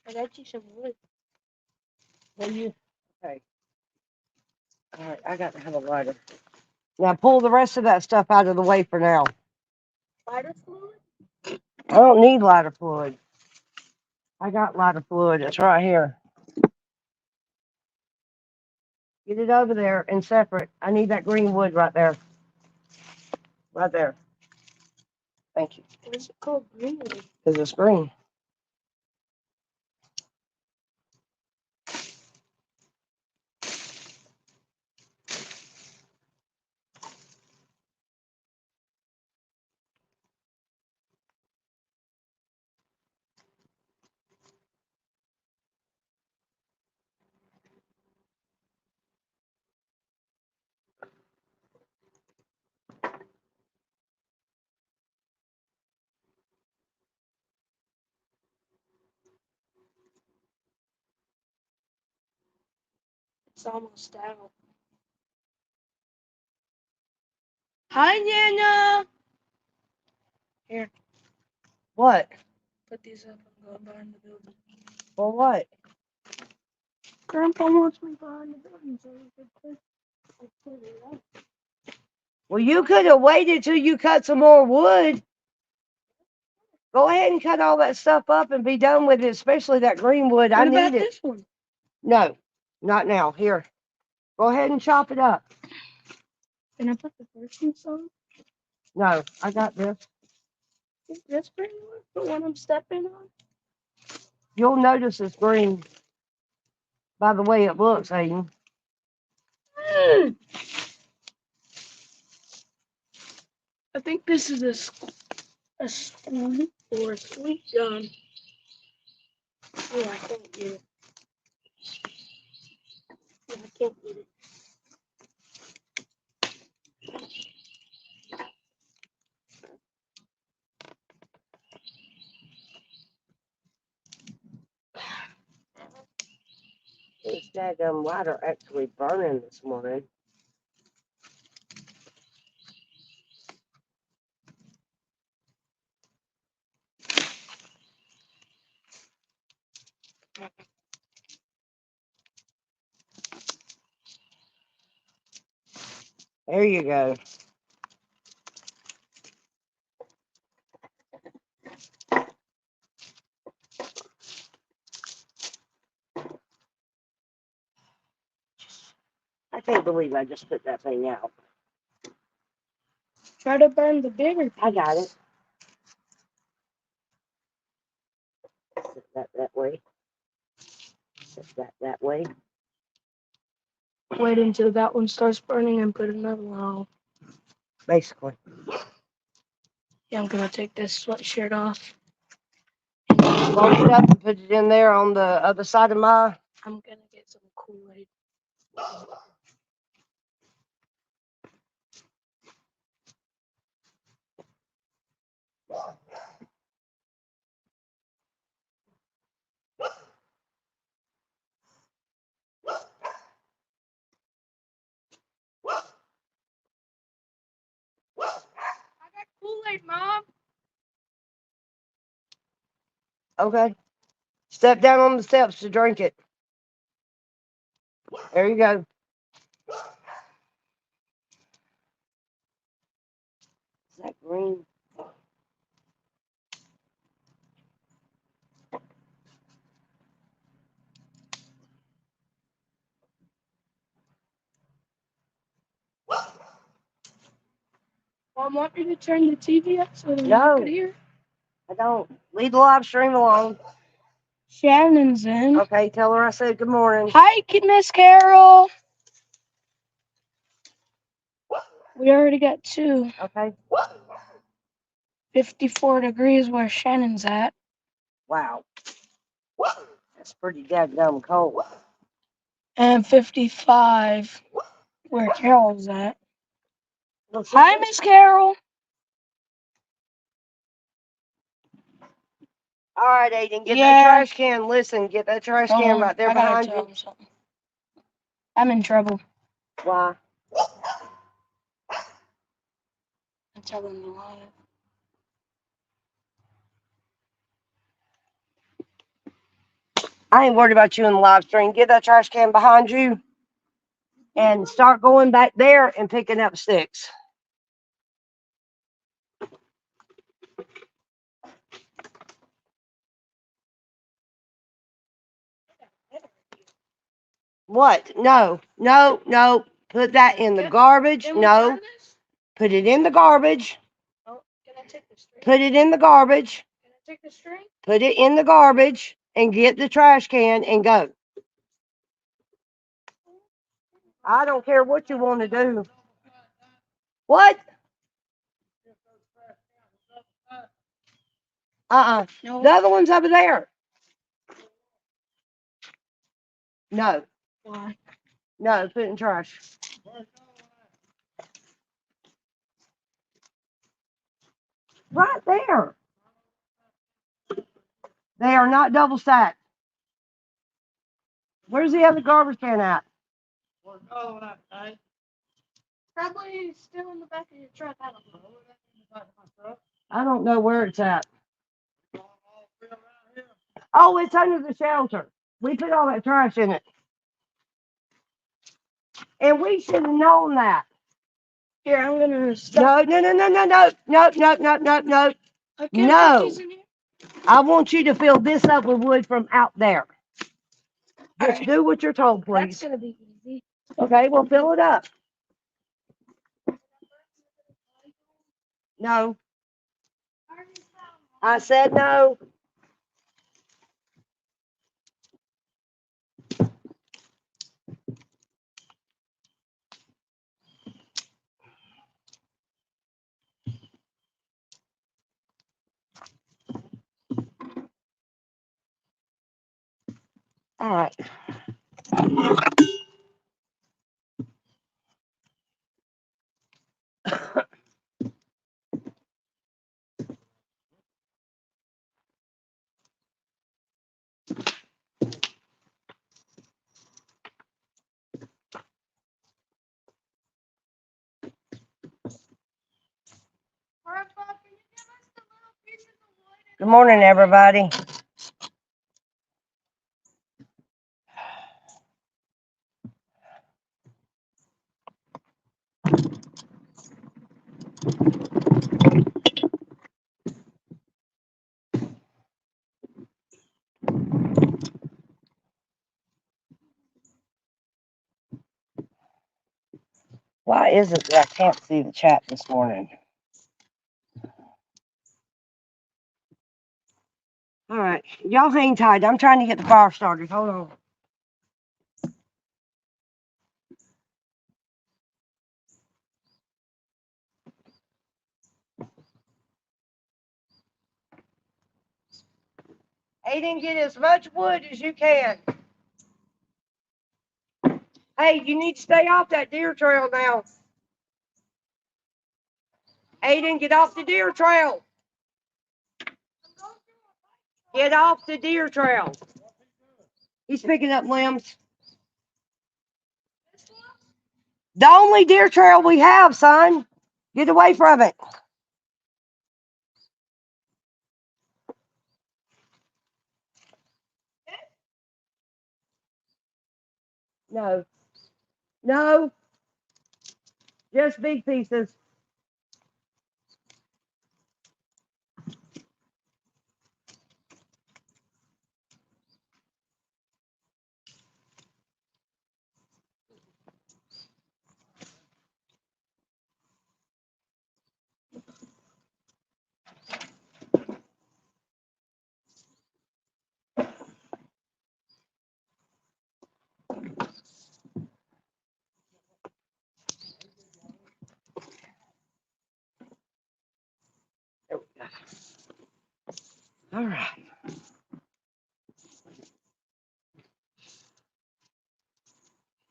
I got you some wood. Will you? Okay. All right, I got to have a lighter. Now pull the rest of that stuff out of the way for now. Lighter fluid? I don't need lighter fluid. I got lighter fluid. It's right here. Get it over there and separate. I need that green wood right there. Right there. Thank you. What is it called? Green wood. Because it's green. It's almost out. Hi, Nana. Here, What? put these up and go behind the building. For what? Grandpa wants me behind the building so we can put it up. Well, you could have waited till you cut some more wood. Go ahead and cut all that stuff up and be done with it, especially that green wood. I What about need it. this one? No, not now. Here. Go ahead and chop it up. Can I put the first one on? No, I got this. Is this green wood? The one I'm stepping on? You'll notice it's green by the way it looks, Aiden. I think this is a spoon or a sweet gun. Oh, I can't get it. I can't get it. This daggum lighter actually burning this morning. There you go. I can't believe I just put that thing out. Try to burn the bigger piece. I got it. Set that way. Set that way. Wait until that one starts burning and put another one on. Basically. Yeah, I'm gonna take this sweatshirt off. Fold it up and put it in there on the other side of my. I'm gonna get some Kool-Aid. I got Kool-Aid, Mom. Okay. Step down on the steps to drink it. There you go. Is that green? Mom, want me to turn the TV up so that you No. can hear? I don't. Leave the live stream alone. Shannon's in. Okay, tell her I said good morning. Hi, Miss Carol. We already got two. Okay. 54 degrees where Shannon's at. Wow. That's pretty dadgum cold. And 55 where Carol's at. Hi, Miss Carol. All right, Aiden, get that Yeah. trash can. Listen, get that trash Hold can on, right there I gotta behind tell you. him something. I'm in trouble. Why? I'm telling you live. I ain't worried about you in the live stream. Get that trash can behind you and start going back there and picking up sticks. What? No, no, no. Put that in the garbage. Can we No, turn this? put it in the garbage. Oh, can I take the string? Put it in the garbage. Can I take the string? Put it in the garbage and get the trash can and go. I don't care what you want to do. What? No. The other one's over there. No, Why? no, put it in trash. Right there. They are not double stacked. Where's the other garbage can at? Probably still in the back of your truck. I don't know. I don't know where it's at. Oh, it's under the shelter. We put all that trash in it. And we should have known that. Here, I'm gonna stop. No, no, no, no, no, no, no, no, no, no, no. Can I No. put these in here? I want you to fill this up with wood from out there. Just do what you're told, That's please. gonna be easy. Okay, well, fill it up. No. I said no. All right. Good morning, everybody. Why is it that I can't see the chat this morning? All right, y'all hang tight. I'm trying to get the fire started. Hold on. Aiden, get as much wood as you can. Hey, you need to stay off that deer trail now. Aiden, get off the deer trail. Get off the deer trail. He's picking up limbs. The only deer trail we have, son. Get away from it. No. No. Just big pieces. There we go. All right.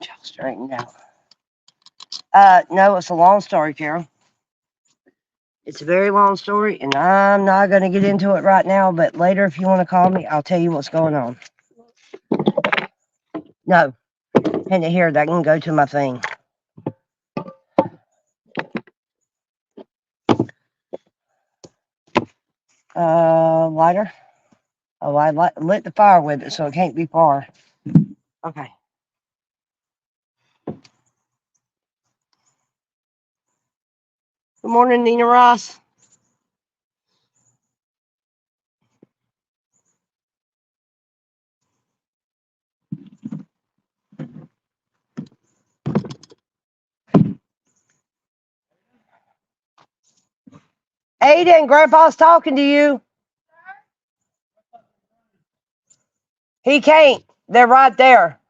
Y'all straighten out. No, it's a long story, Carol. It's a very long story, and I'm not going to get into it right now, but later, if you want to call me, I'll tell you what's going on. No, hand it here. That can go to my thing. Lighter. Oh, I lit the fire with it, so it can't be far. Okay. Good morning, Nina Ross. Aiden, Grandpa's talking to you. He can't. They're right there.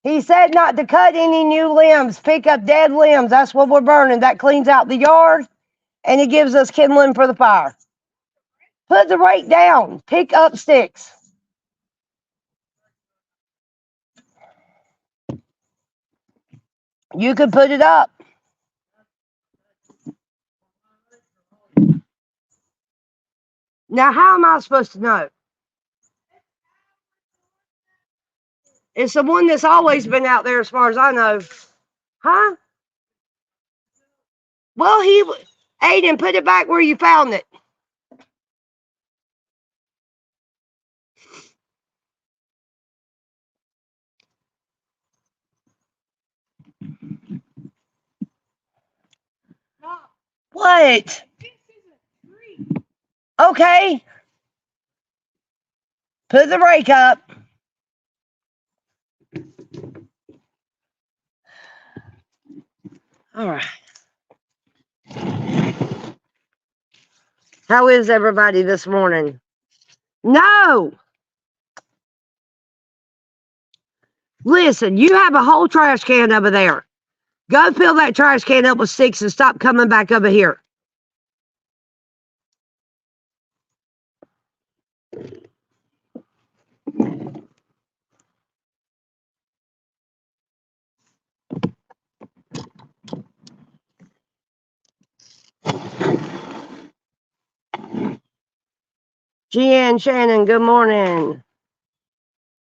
He said not to cut any new limbs. Pick up dead limbs. That's what we're burning. That cleans out the yard, and it gives us kindling for the fire. Put the rake down. Pick up sticks. You could put it up. Now, how am I supposed to know? It's the one that's always been out there as far as I know. Huh? Well, Aiden, put it back where you found it. What? Okay. Put the rake up. All right. How is everybody this morning? No. Listen, you have a whole trash can over there. Go fill that trash can up with sticks and stop coming back over here. Jen, Shannon, good morning.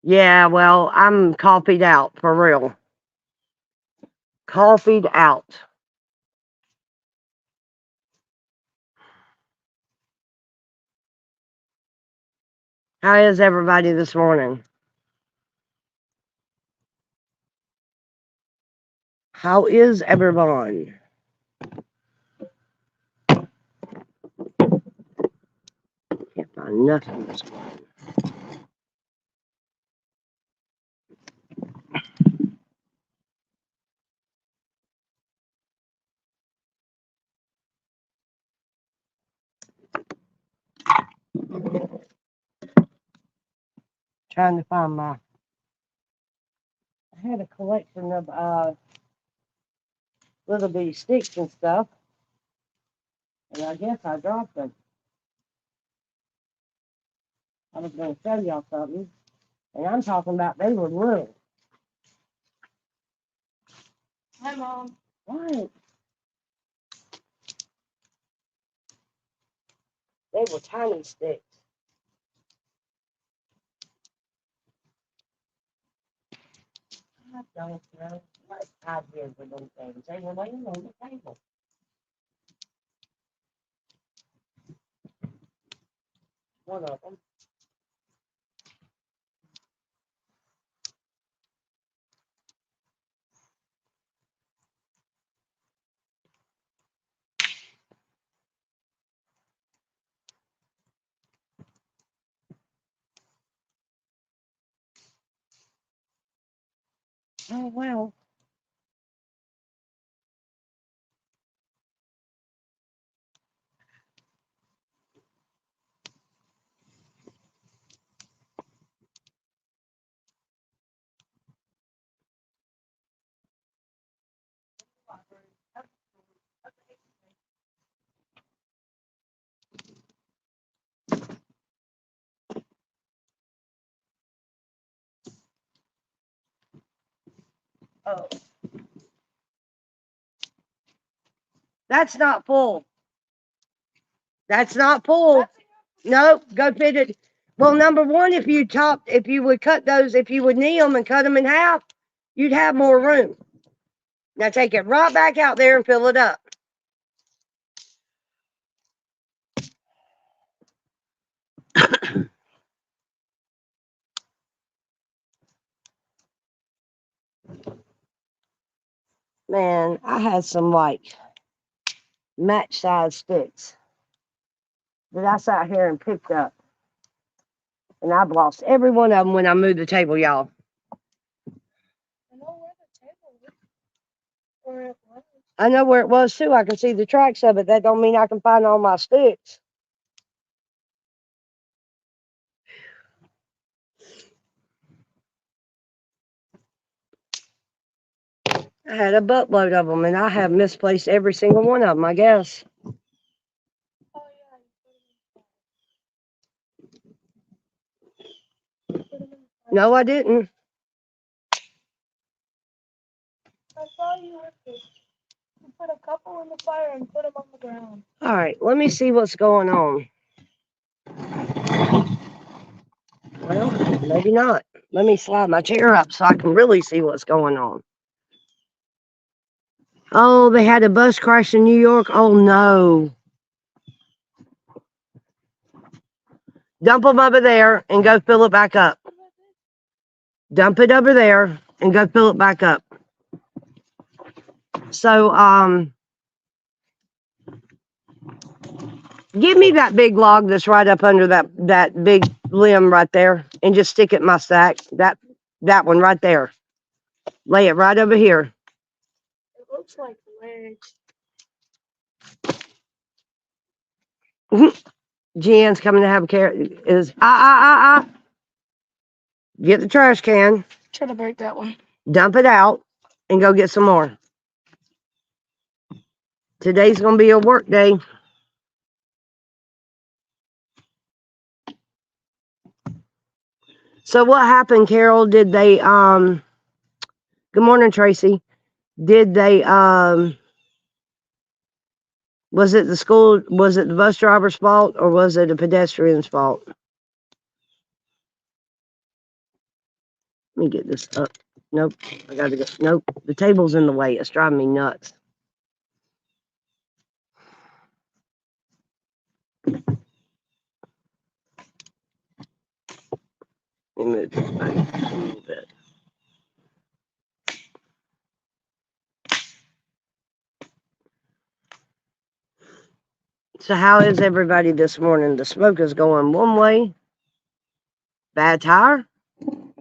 Yeah, well, I'm coffeeed out, for real. Coffeeed out. How is everybody this morning? How is everyone? Can't find nothing this morning. Trying to find I had a collection of little bitty sticks and stuff. And I guess I dropped them. I was going to show y'all something. And I'm talking about they were little. Hi, Mom. What? They were tiny sticks. I don't know what I did with those things. They were laying on the table. One of them. Oh, well. Oh. That's not full. That's not full. Nope, go fit it. Well, number one, if you would cut those, if you would knee them and cut them in half, you'd have more room. Now take it right back out there and fill it up. Man, I had some like match size sticks that I sat here and picked up. And I've lost every one of them when I moved the table, y'all. I know where the table is. Where it was. I know where it was too. I can see the tracks of it. That don't mean I can find all my sticks. I had a buttload of them, and I have misplaced every single one of them, I guess. Oh yeah, you put them in the fire. No, I didn't. I saw you with this. You put a couple in the fire and put them on the ground. All right, let me see what's going on. Well, maybe not. Let me slide my chair up so I can really see what's going on. Oh, they had a bus crash in New York. Oh, no. Dump them over there and go fill it back up. Dump it over there and go fill it back up. So, give me that big log that's right up under that big limb right there and just stick it in my stack. That one right there. Lay it right over here. It looks like legs. Jen's coming to have a care. Get the trash can, Try to break that one. dump it out, and go get some more. Today's gonna be a work day. So what happened, Carol? Did they good morning, Tracy. Did they was it the bus driver's fault or was it a pedestrian's fault? Let me get this up. Nope. I gotta go. Nope. The table's in the way. It's driving me nuts. Let me move this back a little bit. So how is everybody this morning? The smoke is going one way. Bad tire.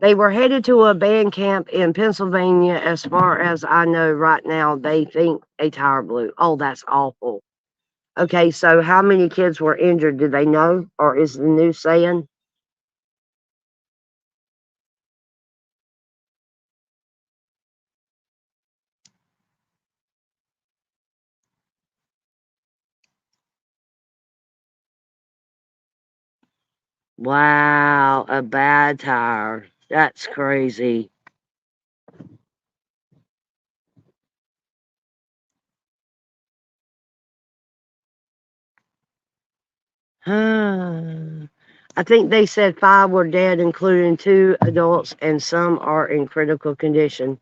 They were headed to a band camp in Pennsylvania. As far as I know right now, they think a tire blew. Oh, that's awful. Okay, so how many kids were injured? Do they know? Or is the news saying? Wow, a bad tire. That's crazy. I think they said 5 were dead, including 2 adults, and some are in critical condition.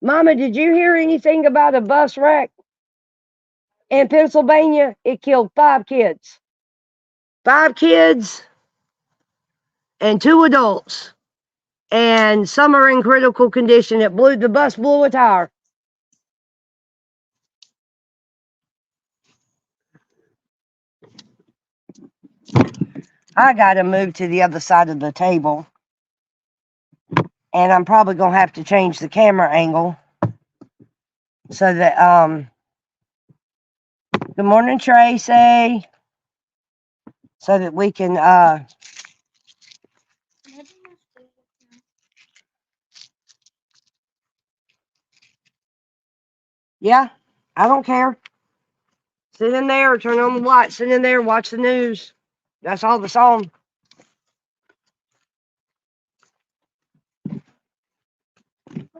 Mama, did you hear anything about a bus wreck in Pennsylvania? It killed 5 kids. 5 kids and 2 adults. And some are in critical condition. The bus blew a tire. I gotta move to the other side of the table. And I'm probably gonna have to change the camera angle so that good morning, Tracy. So that we can yeah, I don't care. Sit in there, turn on the light, sit in there, watch the news. That's all that's on.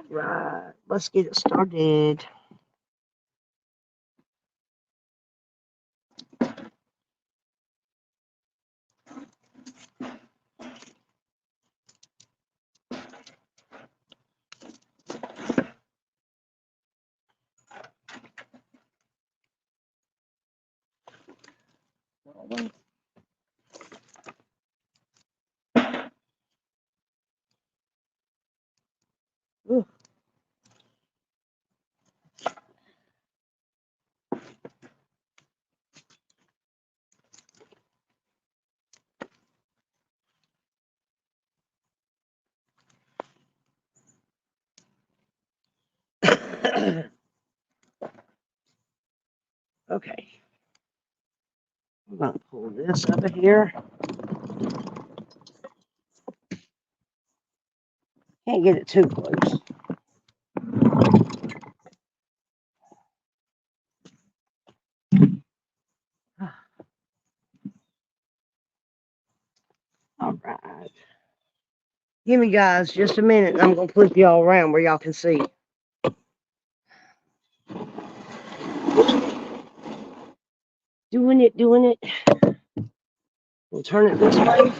Right, let's get it started. Ooh. Okay. I'm gonna pull this over here. Can't get it too close. All right. Give me, guys, just a minute, and I'm gonna flip y'all around where y'all can see. Doing it, doing it. We'll turn it this way.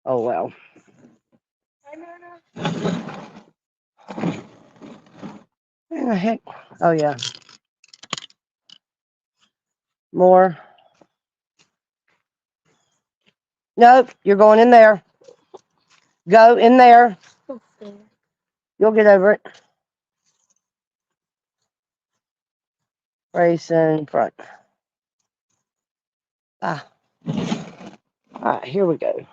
Oh well. Where the heck? Oh yeah. More. Nope, you're going in there. Go in there. Okay. You'll get over it. Race in front. Ah. All right, here we go.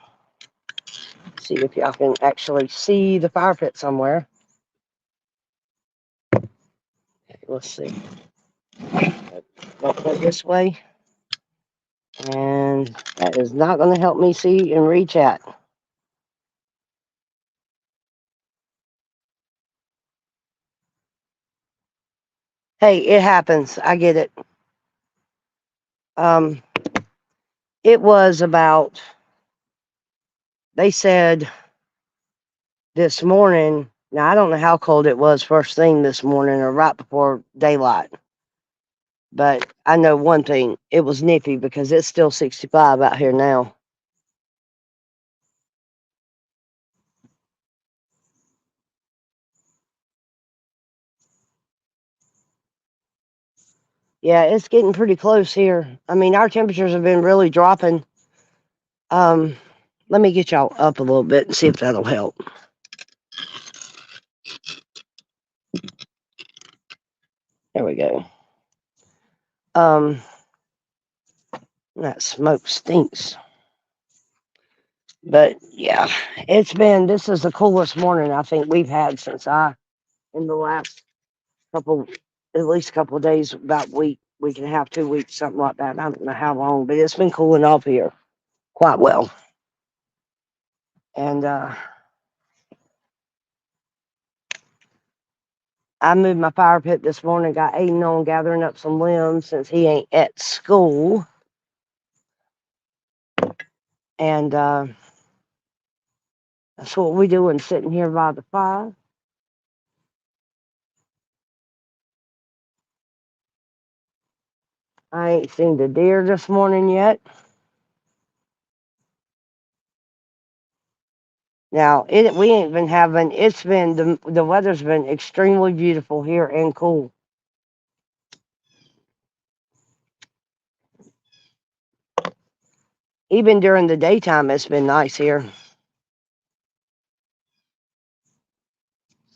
See if y'all can actually see the fire pit somewhere. Let's see. I'll go this way. And that is not going to help me see and read chat. Hey, it happens. I get it. It was about, they said this morning, now I don't know how cold it was first thing this morning or right before daylight. But I know one thing, it was nippy because it's still 65 out here now. Yeah, it's getting pretty close here. I mean, our temperatures have been really dropping. Let me get y'all up a little bit and see if that'll help. There we go. That smoke stinks. But yeah, this is the coolest morning I think we've had in the last at least a couple of days, about week and a half, 2 weeks, something like that. I don't know how long, but it's been cooling off here quite well. And I moved my fire pit this morning, got Aiden on gathering up some limbs since he ain't at school. And that's what we doing, sitting here by the fire. I ain't seen the deer this morning yet. Now we ain't been having. It's been the weather's been extremely beautiful here and cool. Even during the daytime, it's been nice here.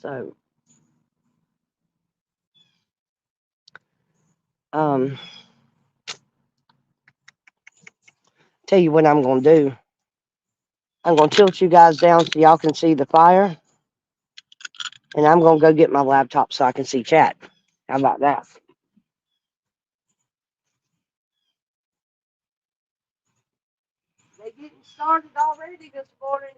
So, tell you what I'm gonna do. I'm gonna tilt you guys down so y'all can see the fire, and I'm gonna go get my laptop so I can see chat. How about that? They getting started already this morning.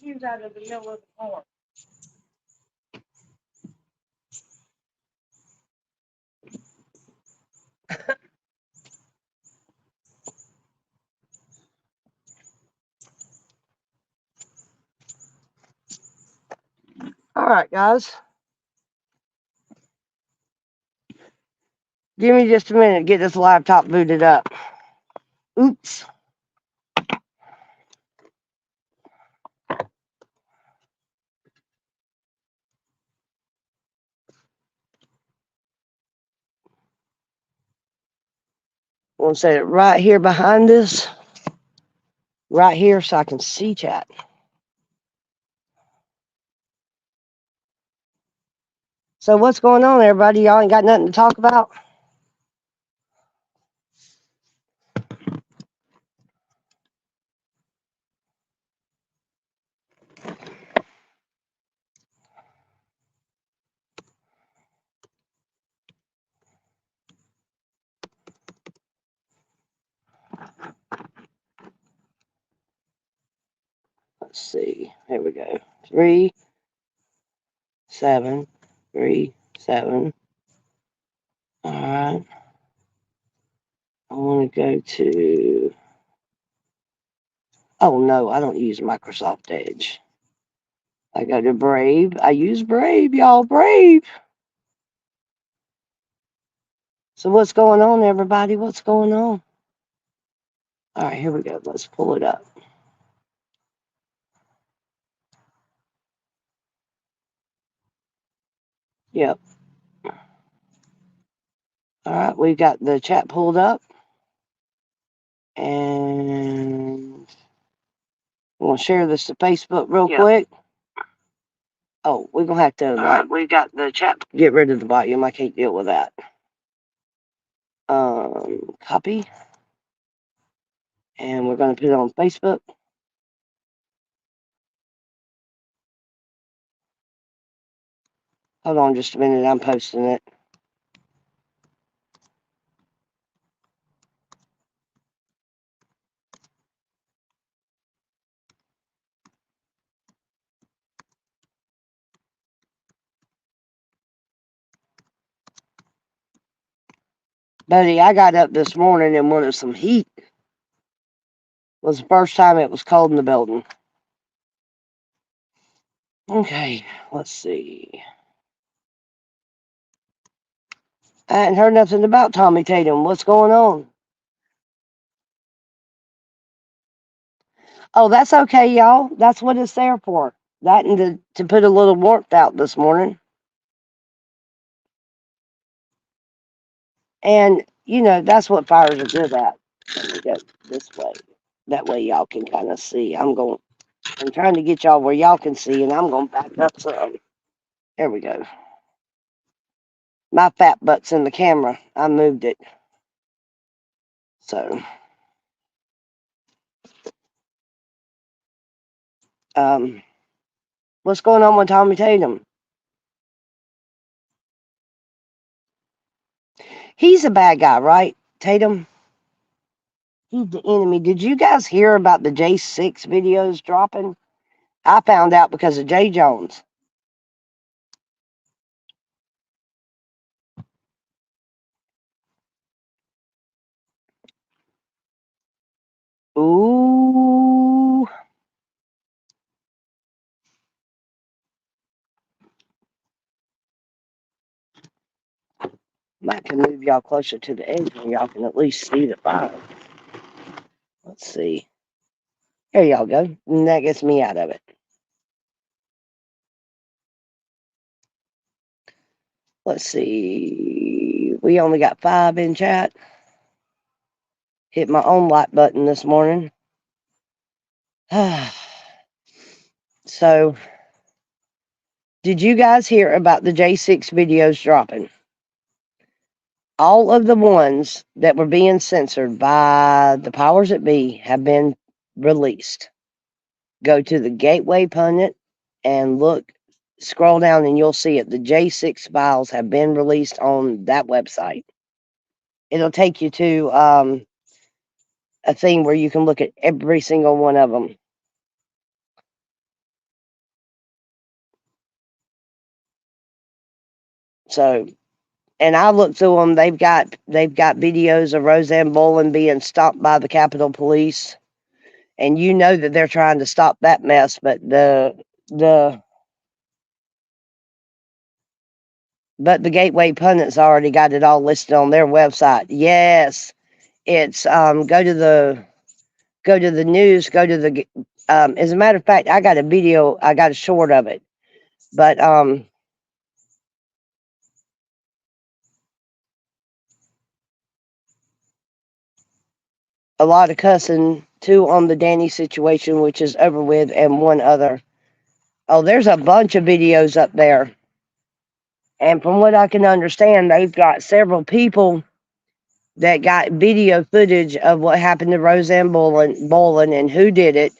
Shoes out of the middle of the floor. All right, guys. Give me just a minute to get this laptop booted up. Oops. We'll set it right here behind us. Right here so I can see chat. So what's going on, everybody? Y'all ain't got nothing to talk about? Let's see. Here we go. 3, 7, 3, 7. All right. I want to go to. Oh no, I don't use Microsoft Edge. I go to Brave. I use Brave, y'all. Brave. So what's going on, everybody? What's going on? All right, here we go. Let's pull it up. Yep. All right, we got the chat pulled up. And we'll share this to Facebook real quick. Oh, we're going to have to, we got the chat. Get rid of the volume. I can't deal with that. Copy. And we're going to put it on Facebook. Hold on just a minute. I'm posting it. Buddy, I got up this morning and wanted some heat. It was the first time it was cold in the building. Okay, let's see. I hadn't heard nothing about Tommy Tatum. What's going on? Oh, that's okay, y'all. That's what it's there for. That and to put a little warmth out this morning. And, you know, that's what fires are good at. Let me go this way. That way y'all can kind of see. I'm trying to get y'all where y'all can see, and I'm going to back up some. There we go. My fat butt's in the camera. I moved it. So, what's going on with Tommy Tatum? He's a bad guy, right, Tatum? He's the enemy. Did you guys hear about the J6 videos dropping? I found out because of Jay Jones. Ooh. Might can move y'all closer to the edge where y'all can at least see the fire. Let's see. There y'all go. And that gets me out of it. Let's see. We only got 5 in chat. Hit my own like button this morning. So, did you guys hear about the J6 videos dropping? All of the ones that were being censored by the powers that be have been released. Go to the Gateway Pundit and look, scroll down and you'll see it. The J6 files have been released on that website. It'll take you to a thing where you can look at every single one of them. So, and I looked through them. They've got videos of Roseanne Boland being stopped by the Capitol Police, and you know that they're trying to stop that mess. But the Gateway Pundits already got it all listed on their website. Yes, it's go to the news. Go to the as a matter of fact, I got a video. I got a short of it, but a lot of cussing, 2 on the Danny situation, which is over with, and 1 other. Oh, there's a bunch of videos up there. And from what I can understand, they've got several people that got video footage of what happened to Roseanne Boland and who did it.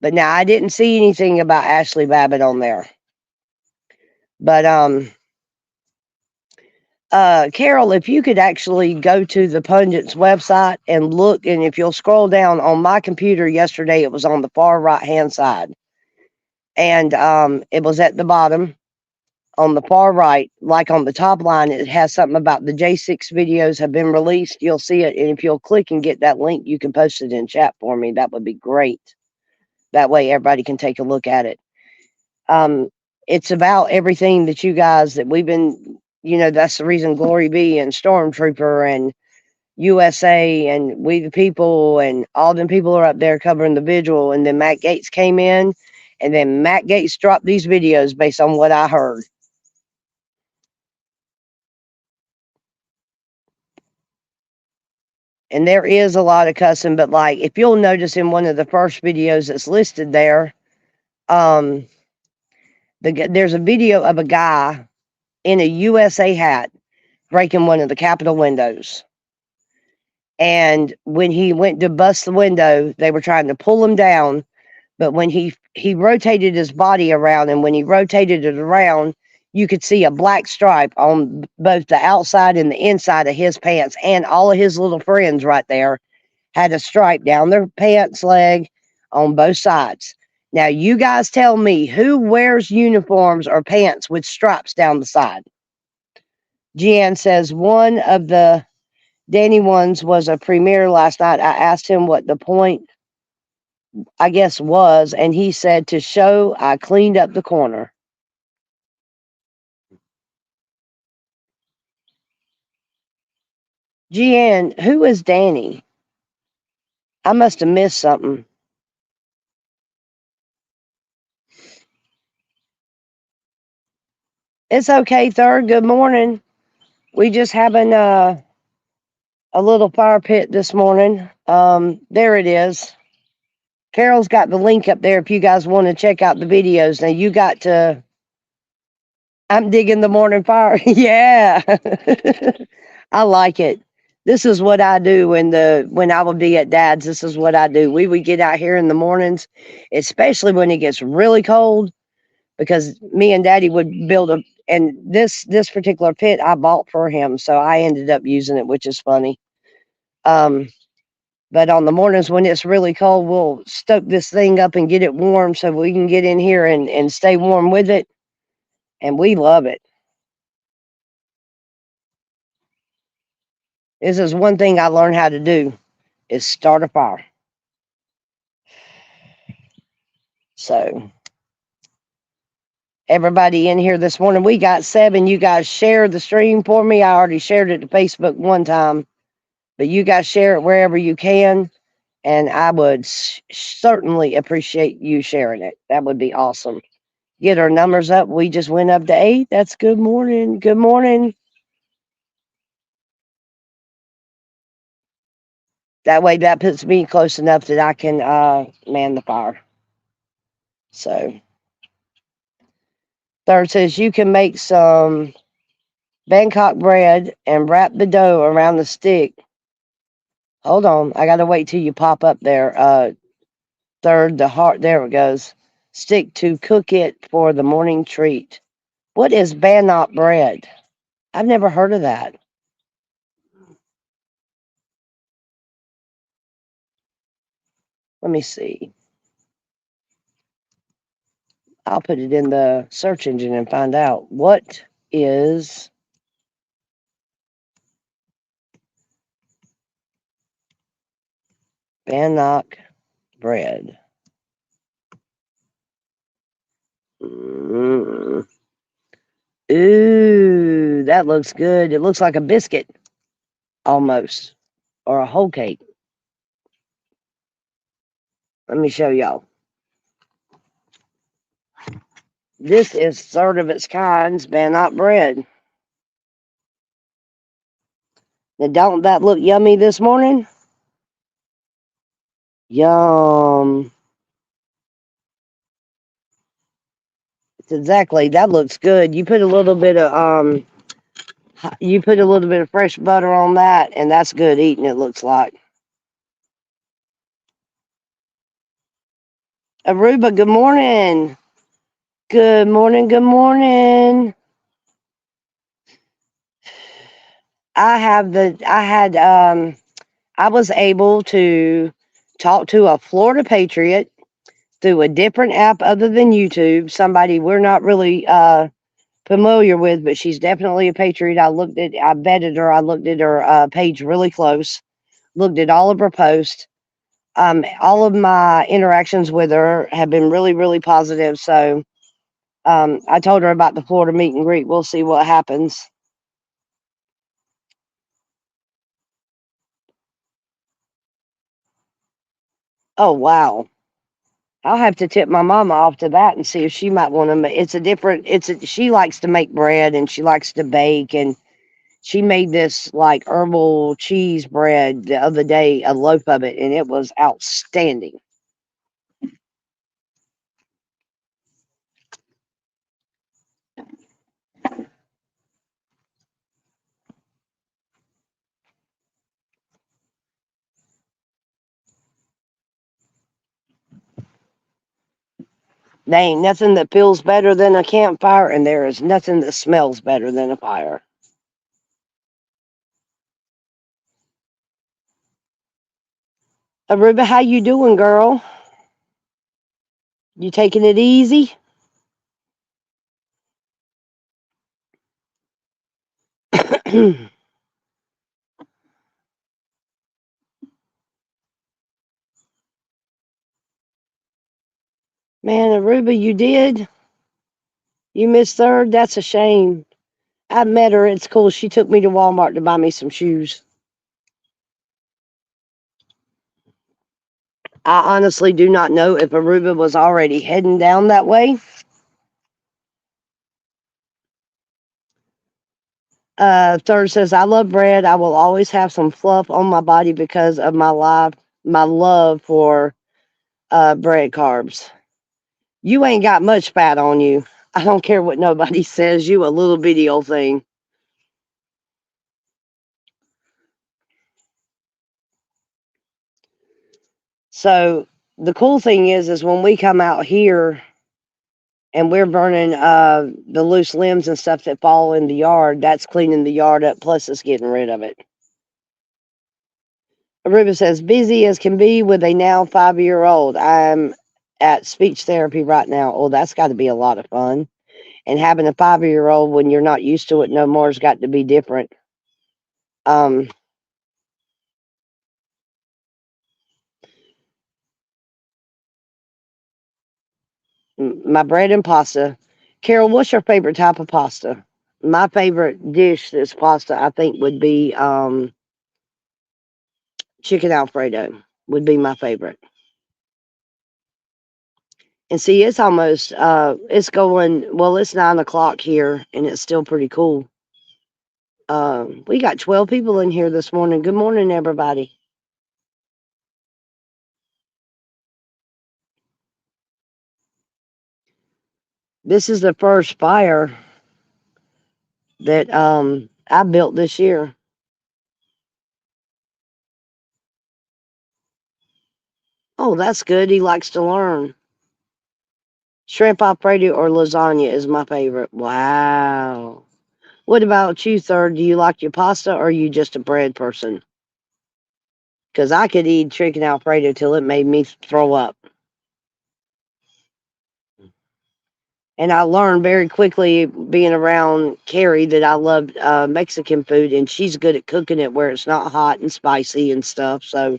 But now I didn't see anything about Ashley Babbitt on there. But Carol, if you could actually go to the Pungent's website and look, and if you'll scroll down on my computer yesterday, it was on the far right hand side. And it was at the bottom on the far right, like on the top line, it has something about the J6 videos have been released. You'll see it. And if you'll click and get that link, you can post it in chat for me. That would be great. That way everybody can take a look at it. It's about everything that you guys that we've been, that's the reason Glory Be and Stormtrooper and USA and We the People and all them people are up there covering the vigil. And then Matt Gaetz came in, and then Matt Gaetz dropped these videos based on what I heard. And there is a lot of cussing, but like if you'll notice in one of the first videos that's listed there, there's a video of a guy in a USA hat breaking one of the Capitol windows. And when he went to bust the window, they were trying to pull him down. But when he rotated his body around, and when he rotated it around, you could see a black stripe on both the outside and the inside of his pants, and all of his little friends right there had a stripe down their pants leg on both sides. Now, you guys tell me who wears uniforms or pants with stripes down the side. Jan says one of the Danny ones was a premiere last night. I asked him what the point, I guess, was, and he said to show I cleaned up the corner. Jan, who is Danny? I must have missed something. It's okay, Third. Good morning. We just having a little fire pit this morning. There it is. Carol's got the link up there if you guys want to check out the videos. Now you got to. I'm digging the morning fire. Yeah. I like it. This is what I do when I would be at Dad's. This is what I do. We would get out here in the mornings, especially when it gets really cold, because me and Daddy would build and this particular pit I bought for him, so I ended up using it, which is funny. But on the mornings when it's really cold, we'll stoke this thing up and get it warm so we can get in here and stay warm with it. And we love it. This is one thing I learned how to do, is start a fire. So everybody in here this morning, we got 7. You guys share the stream for me. I already shared it to Facebook one time, but you guys share it wherever you can. And I would certainly appreciate you sharing it. That would be awesome. Get our numbers up. We just went up to 8. That's good morning. Good morning. That way that puts me close enough that I can man the fire. So Third says you can make some Bangkok bread and wrap the dough around the stick. Hold on. I got to wait till you pop up there. Third, the heart. There it goes. Stick to cook it for the morning treat. What is Bannock bread? I've never heard of that. Let me see. I'll put it in the search engine and find out. What is Bannock bread? Ooh, that looks good. It looks like a biscuit almost, or a whole cake. Let me show y'all. This is third of its kind, Bannock bread. Now, don't that look yummy this morning? Yum. Exactly. That looks good. You put a little bit of fresh butter on that, and that's good eating, it looks like. Aruba, good morning. Good morning, good morning. I was able to talk to a Florida Patriot through a different app other than YouTube, somebody we're not really familiar with, but she's definitely a Patriot. I vetted her, I looked at her page really close, looked at all of her posts. All of my interactions with her have been really, really positive. So I told her about the Florida meet and greet. We'll see what happens. Oh, wow. I'll have to tip my mama off to that and see if she might want to. She likes to make bread and she likes to bake, and she made this like herbal cheese bread the other day, a loaf of it, and it was outstanding. There ain't nothing that feels better than a campfire, and there is nothing that smells better than a fire. Aruba, how you doing, girl? You taking it easy? Man, Aruba, you did? You missed third? That's a shame. I met her. It's cool. She took me to Walmart to buy me some shoes. I honestly do not know if Aruba was already heading down that way. Third says, I love bread. I will always have some fluff on my body because of my love for bread carbs. You ain't got much fat on you. I don't care what nobody says. You a little bitty old thing. So the cool thing is when we come out here and we're burning the loose limbs and stuff that fall in the yard, that's cleaning the yard up, plus it's getting rid of it. Aruba says, busy as can be with a now 5-year-old. I'm at speech therapy right now. Oh, that's got to be a lot of fun. And having a 5-year-old when you're not used to it no more has got to be different. My bread and pasta. Carol, what's your favorite type of pasta? My favorite dish that's pasta, I think, would be chicken Alfredo. Would be my favorite. And see, it's almost it's going well. It's 9 o'clock here, and it's still pretty cool. We got 12 people in here this morning. Good morning, everybody. This is the first fire that I built this year. Oh, that's good. He likes to learn. Shrimp Alfredo or lasagna is my favorite. Wow. What about you, Third? Do you like your pasta or are you just a bread person? Because I could eat chicken Alfredo till it made me throw up. And I learned very quickly being around Carrie that I loved Mexican food, and she's good at cooking it where it's not hot and spicy and stuff. So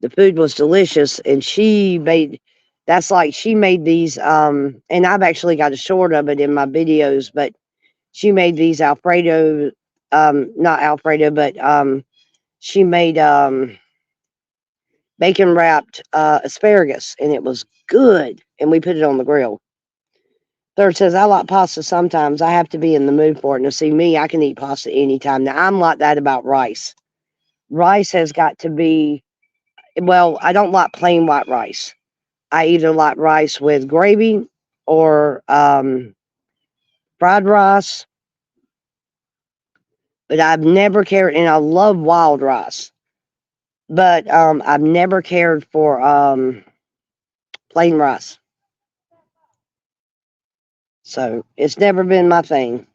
the food was delicious, and she made these and I've actually got a short of it in my videos, but she made these Alfredo, not Alfredo, but she made bacon wrapped asparagus, and it was good, and we put it on the grill. Third says, I like pasta sometimes. I have to be in the mood for it. Now, see me, I can eat pasta anytime. Now, I'm like that about rice. Rice has got to be, Well, I don't like plain white rice. I either like rice with gravy or fried rice, but I've never cared, and I love wild rice, but I've never cared for plain rice. So it's never been my thing.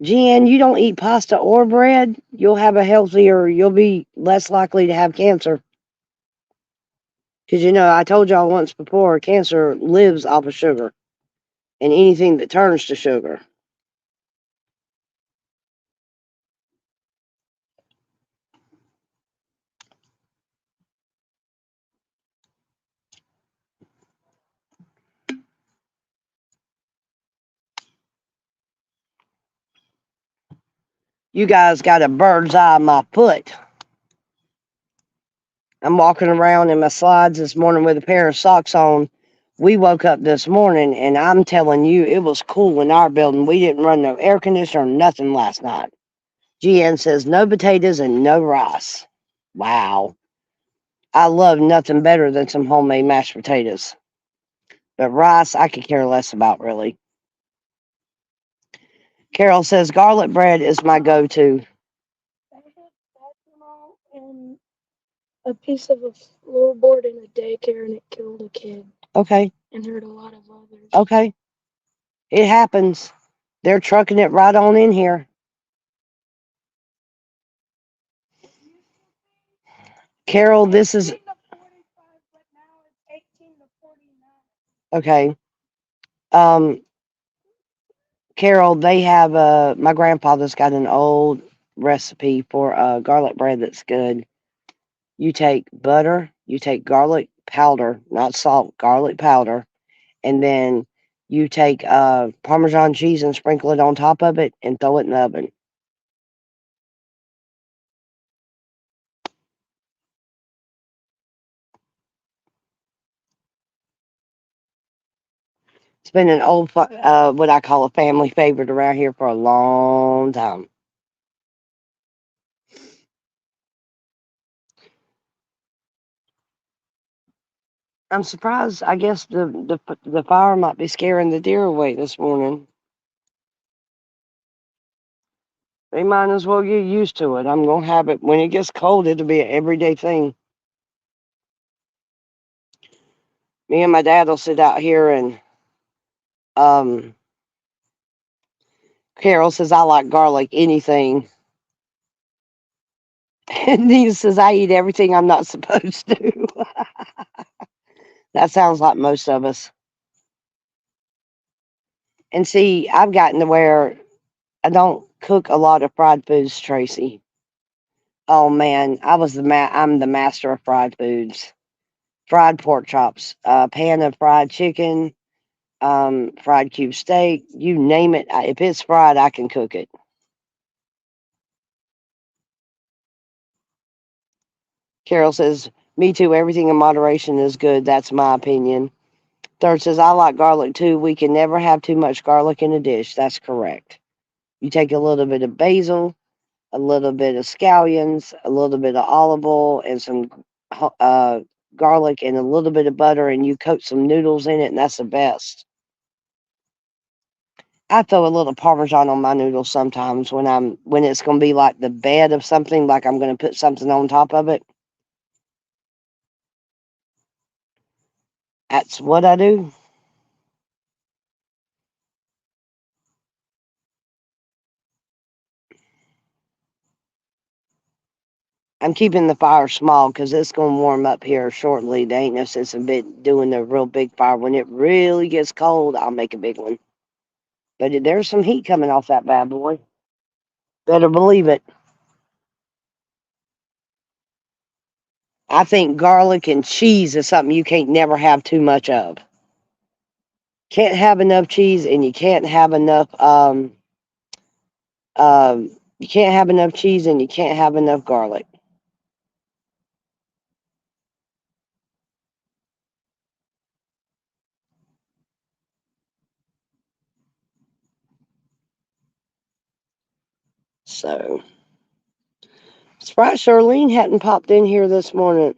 Jen, you don't eat pasta or bread, you'll be less likely to have cancer. Because I told y'all once before, cancer lives off of sugar and anything that turns to sugar. You guys got a bird's eye of my foot. I'm walking around in my slides this morning with a pair of socks on. We woke up this morning, and I'm telling you, it was cool in our building. We didn't run no air conditioner or nothing last night. GN says no potatoes and no rice. Wow. I love nothing better than some homemade mashed potatoes. But rice, I could care less about, really. Carol says garlic bread is my go to. I had fentanyl in a piece of a floorboard in a daycare, and it killed a kid Okay. and hurt a lot of others. Okay. It happens. They're trucking it right on in here. Carol, this is. Okay. Um, Carol, they have my grandfather's got an old recipe for garlic bread that's good. You take butter, you take garlic powder, not salt, garlic powder, and then you take Parmesan cheese and sprinkle it on top of it and throw it in the oven. It's been an old, what I call a family favorite around here for a long time. I'm surprised. I guess the fire might be scaring the deer away this morning. They might as well get used to it. I'm gonna have it when it gets cold. It'll be an everyday thing. Me and my dad will sit out here, and um, Carol says I like garlic anything, and he says I eat everything I'm not supposed to. That sounds like most of us. And see, I've gotten to where I don't cook a lot of fried foods, Tracy. Oh man, I'm the master of fried foods. Fried pork chops, a pan of fried chicken, fried cube steak, you name it. If it's fried, I can cook it. Carol says, me too. Everything in moderation is good. That's my opinion. Third says, I like garlic too. We can never have too much garlic in a dish. That's correct. You take a little bit of basil, a little bit of scallions, a little bit of olive oil, and some uh, garlic and a little bit of butter, and you coat some noodles in it, and that's the best. I throw a little Parmesan on my noodles sometimes when it's gonna be like the bed of something, like I'm gonna put something on top of it. That's what I do. I'm keeping the fire small because it's gonna warm up here shortly. There ain't no sense in doing a real big fire. When it really gets cold, I'll make a big one. But there's some heat coming off that bad boy. Better believe it. I think garlic and cheese is something you can't never have too much of. Can't have enough cheese, and you can't have enough cheese, and you can't have enough garlic. So Sprite Charlene hadn't popped in here this morning.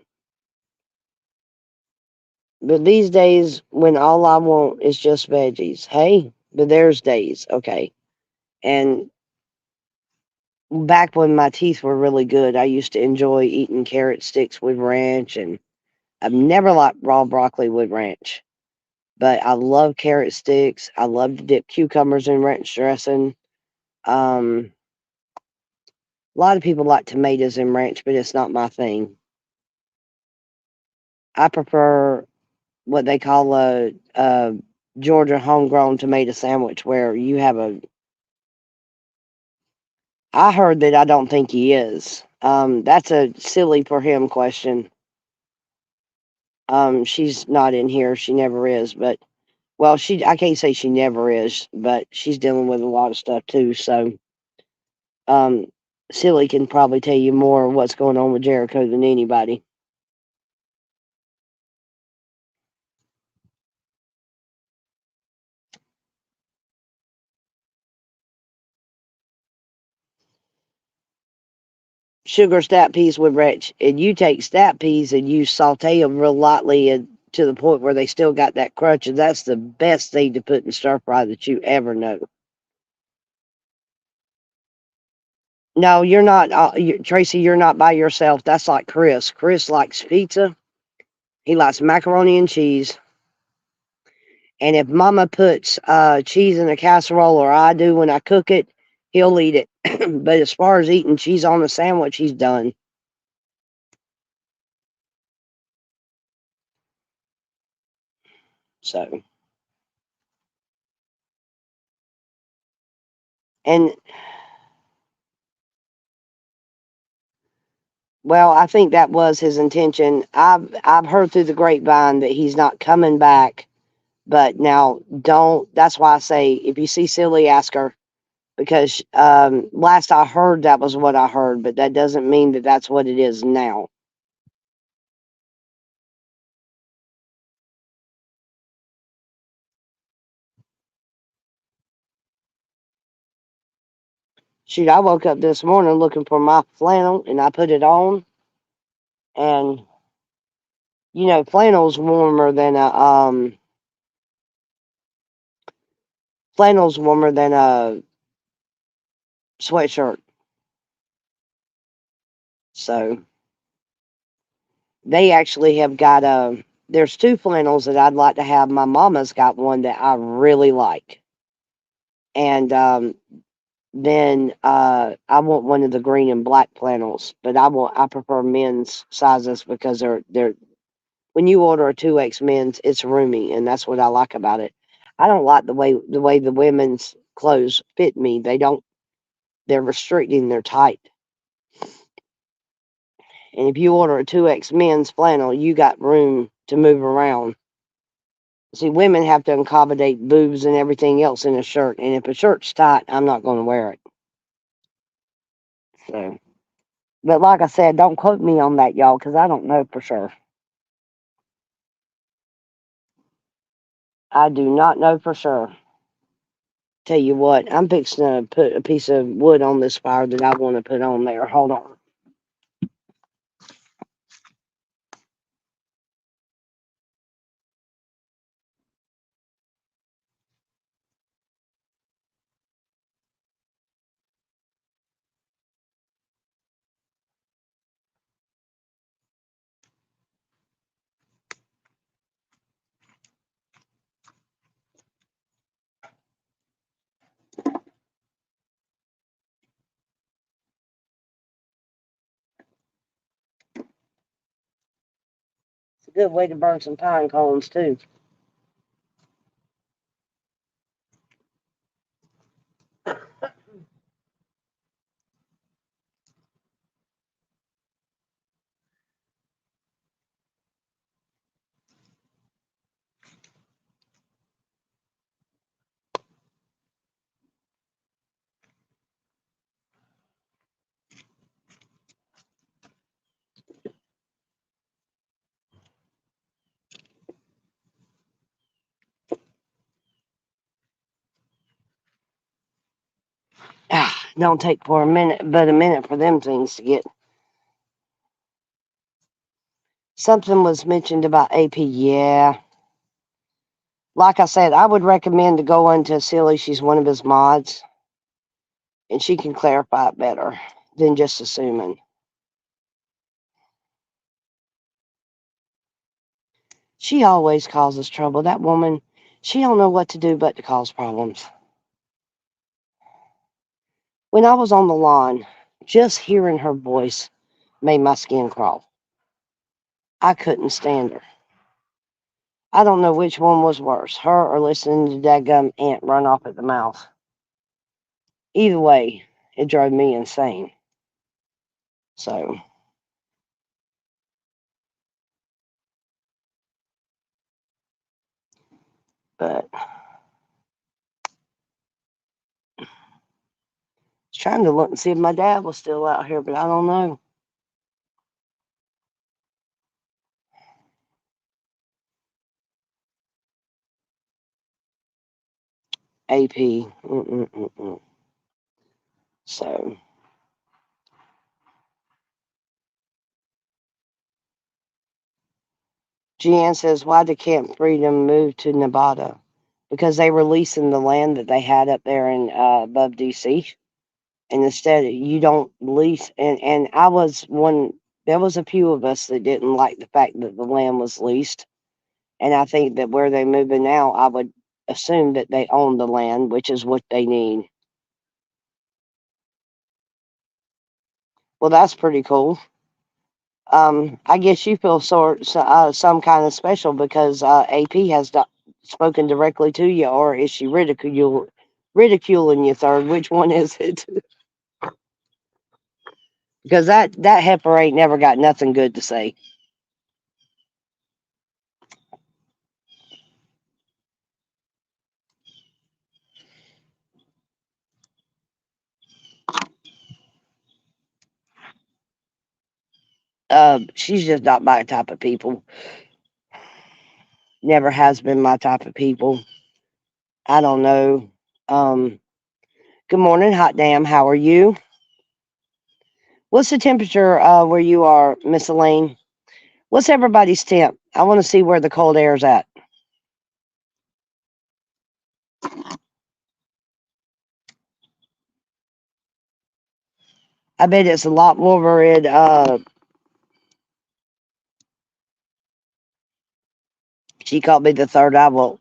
But these days, when all I want is just veggies, hey, but there's days, okay. And back when my teeth were really good, I used to enjoy eating carrot sticks with ranch, and I've never liked raw broccoli with ranch. But I love carrot sticks. I love to dip cucumbers in ranch dressing. A lot of people like tomatoes in ranch, but it's not my thing. I prefer what they call a Georgia homegrown tomato sandwich, where you have a. I heard that I don't think he is. That's a silly for him question. She's not in here. She never is, but well, I can't say she never is, but she's dealing with a lot of stuff too. So, um, Silly can probably tell you more what's going on with Jericho than anybody. Sugar snap peas with ranch, and you take snap peas and you saute them real lightly and to the point where they still got that crunch, and that's the best thing to put in stir fry that you ever know. No, you're not, Tracy. You're not by yourself. That's like Chris. Chris likes pizza. He likes macaroni and cheese. And if Mama puts cheese in a casserole, or I do when I cook it, he'll eat it. But as far as eating cheese on a sandwich, he's done. So, and well, I think that was his intention. I've heard through the grapevine that he's not coming back. But now, don't. That's why I say if you see Silly, ask her, because last I heard that was what I heard, but that doesn't mean that that's what it is now. Shoot, I woke up this morning looking for my flannel, and I put it on, and flannel's warmer than a sweatshirt. So they actually have got there's two flannels that I'd like to have. My mama's got one that I really like, and then I want one of the green and black flannels, but I prefer men's sizes because they're when you order a 2X men's, it's roomy, and that's what I like about it. I don't like the way the women's clothes fit me. They're restricting, they're tight. And if you order a 2X men's flannel, you got room to move around. See, women have to accommodate boobs and everything else in a shirt, and if a shirt's tight, I'm not going to wear it. So, but like I said, don't quote me on that, y'all, because I don't know for sure. I do not know for sure. Tell you what, I'm fixing to put a piece of wood on this fire that I want to put on there. Hold on. It's a good way to burn some pine cones, too. Don't take but a minute for them things to get Something was mentioned about AP. Yeah. Like I said, I would recommend to go into Silly. She's one of his mods, and she can clarify it better than just assuming. She always causes trouble. That woman, she don't know what to do but to cause problems. When I was on the lawn, just hearing her voice made my skin crawl. I couldn't stand her. I don't know which one was worse, her or listening to that gum ant run off at the mouth. Either way, it drove me insane. So, but I was trying to look and see if my dad was still out here, but I don't know. AP. Mm-mm-mm-mm. So, Jan says, why did Camp Freedom move to Nevada? Because they were leasing the land that they had up there in above DC. And instead, you don't lease. And I was one, there was a few of us that didn't like the fact that the land was leased. And I think that where they're moving now, I would assume that they own the land, which is what they need. Well, that's pretty cool. I guess you feel some kind of special because AP has spoken directly to you, or is she ridiculing you? Third, which one is it? Because that heifer ain't never got nothing good to say. She's just not my type of people. Never has been my type of people. I don't know. Um, Good morning, hot damn. How are you? What's the temperature where you are, Miss Elaine? What's everybody's temp? I want to see where the cold air's at. I bet it's a lot warmer in she called me the third eye. Well,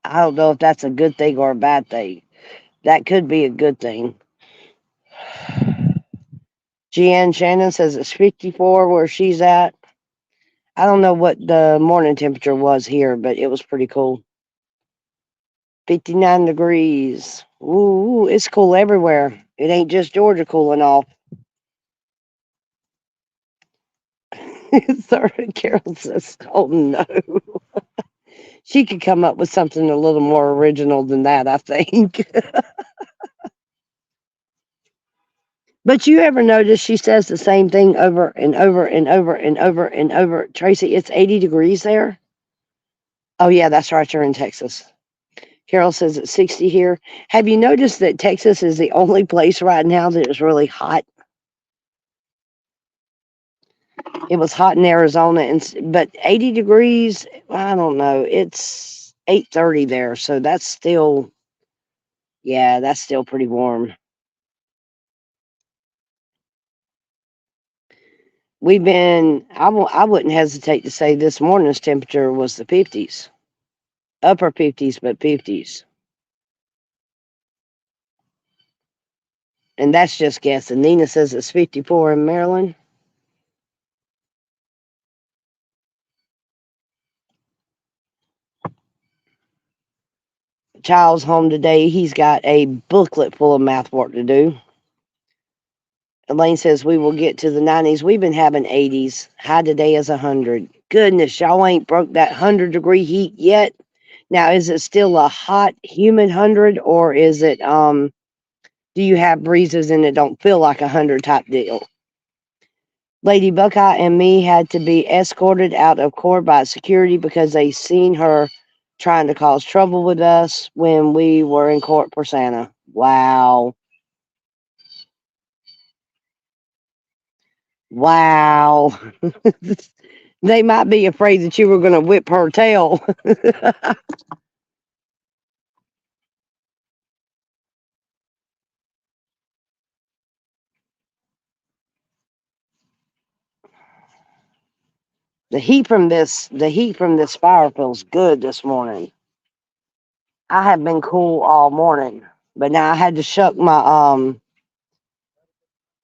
I don't know if that's a good thing or a bad thing. That could be a good thing. Jan Shannon says it's 54 where she's at. I don't know what the morning temperature was here, but it was pretty cool. 59 degrees. Ooh, it's cool everywhere. It ain't just Georgia cooling off. Sorry, Carol says, oh no. She could come up with something a little more original than that, I think. But you ever notice she says the same thing over and over and over and over and over? Tracy, it's 80 degrees there. Oh, yeah, that's right. You're in Texas. Carol says it's 60 here. Have you noticed that Texas is the only place right now that is really hot? It was hot in Arizona, but 80 degrees, I don't know. It's 8:30 there, so that's still, yeah, that's still pretty warm. I wouldn't hesitate to say this morning's temperature was the 50s, upper 50s, but 50s. And that's just guessing. Nina says it's 54 in Maryland. Child's home today. He's got a booklet full of math work to do. Elaine says we will get to the 90s. We've been having 80s. High today is 100. Goodness, y'all ain't broke that 100-degree heat yet. Now, is it still a hot, humid 100, or is it do you have breezes and it don't feel like 100 type deal? Lady Buckeye and me had to be escorted out of court by security because they seen her trying to cause trouble with us when we were in court for Santa. Wow. Wow. They might be afraid that you were going to whip her tail. The heat from this fire feels good this morning. I have been cool all morning, but now I had to shuck my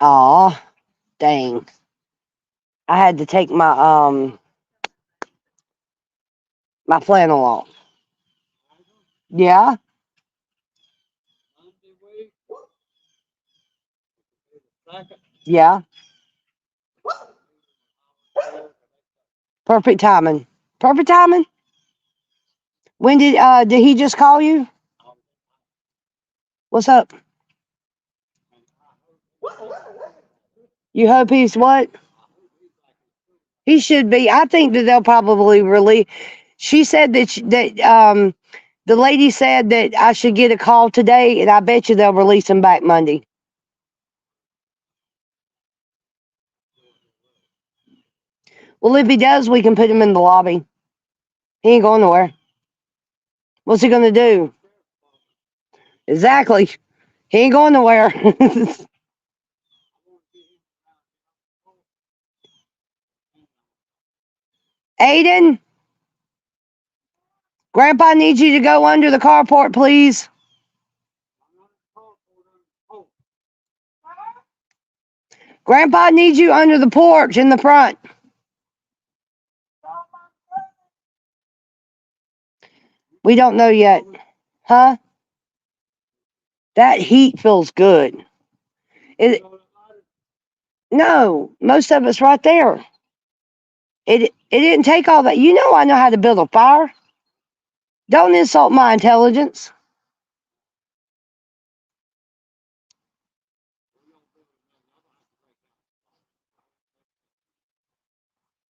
aw, dang. I had to take my flannel off. Yeah, yeah. Perfect timing. Perfect timing. When did he just call you? What's up? You hope he's what? He should be. I think that they'll probably release. She said that the lady said that I should get a call today, and I bet you they'll release him back Monday. Well, if he does, we can put him in the lobby. He ain't going nowhere. What's he gonna do? Exactly. He ain't going nowhere. Aiden, Grandpa needs you to go under the carport, please. Grandpa needs you under the porch in the front. We don't know yet. Huh? That heat feels good. It, no, most of it's right there. It didn't take all that. You know I know how to build a fire. Don't insult my intelligence.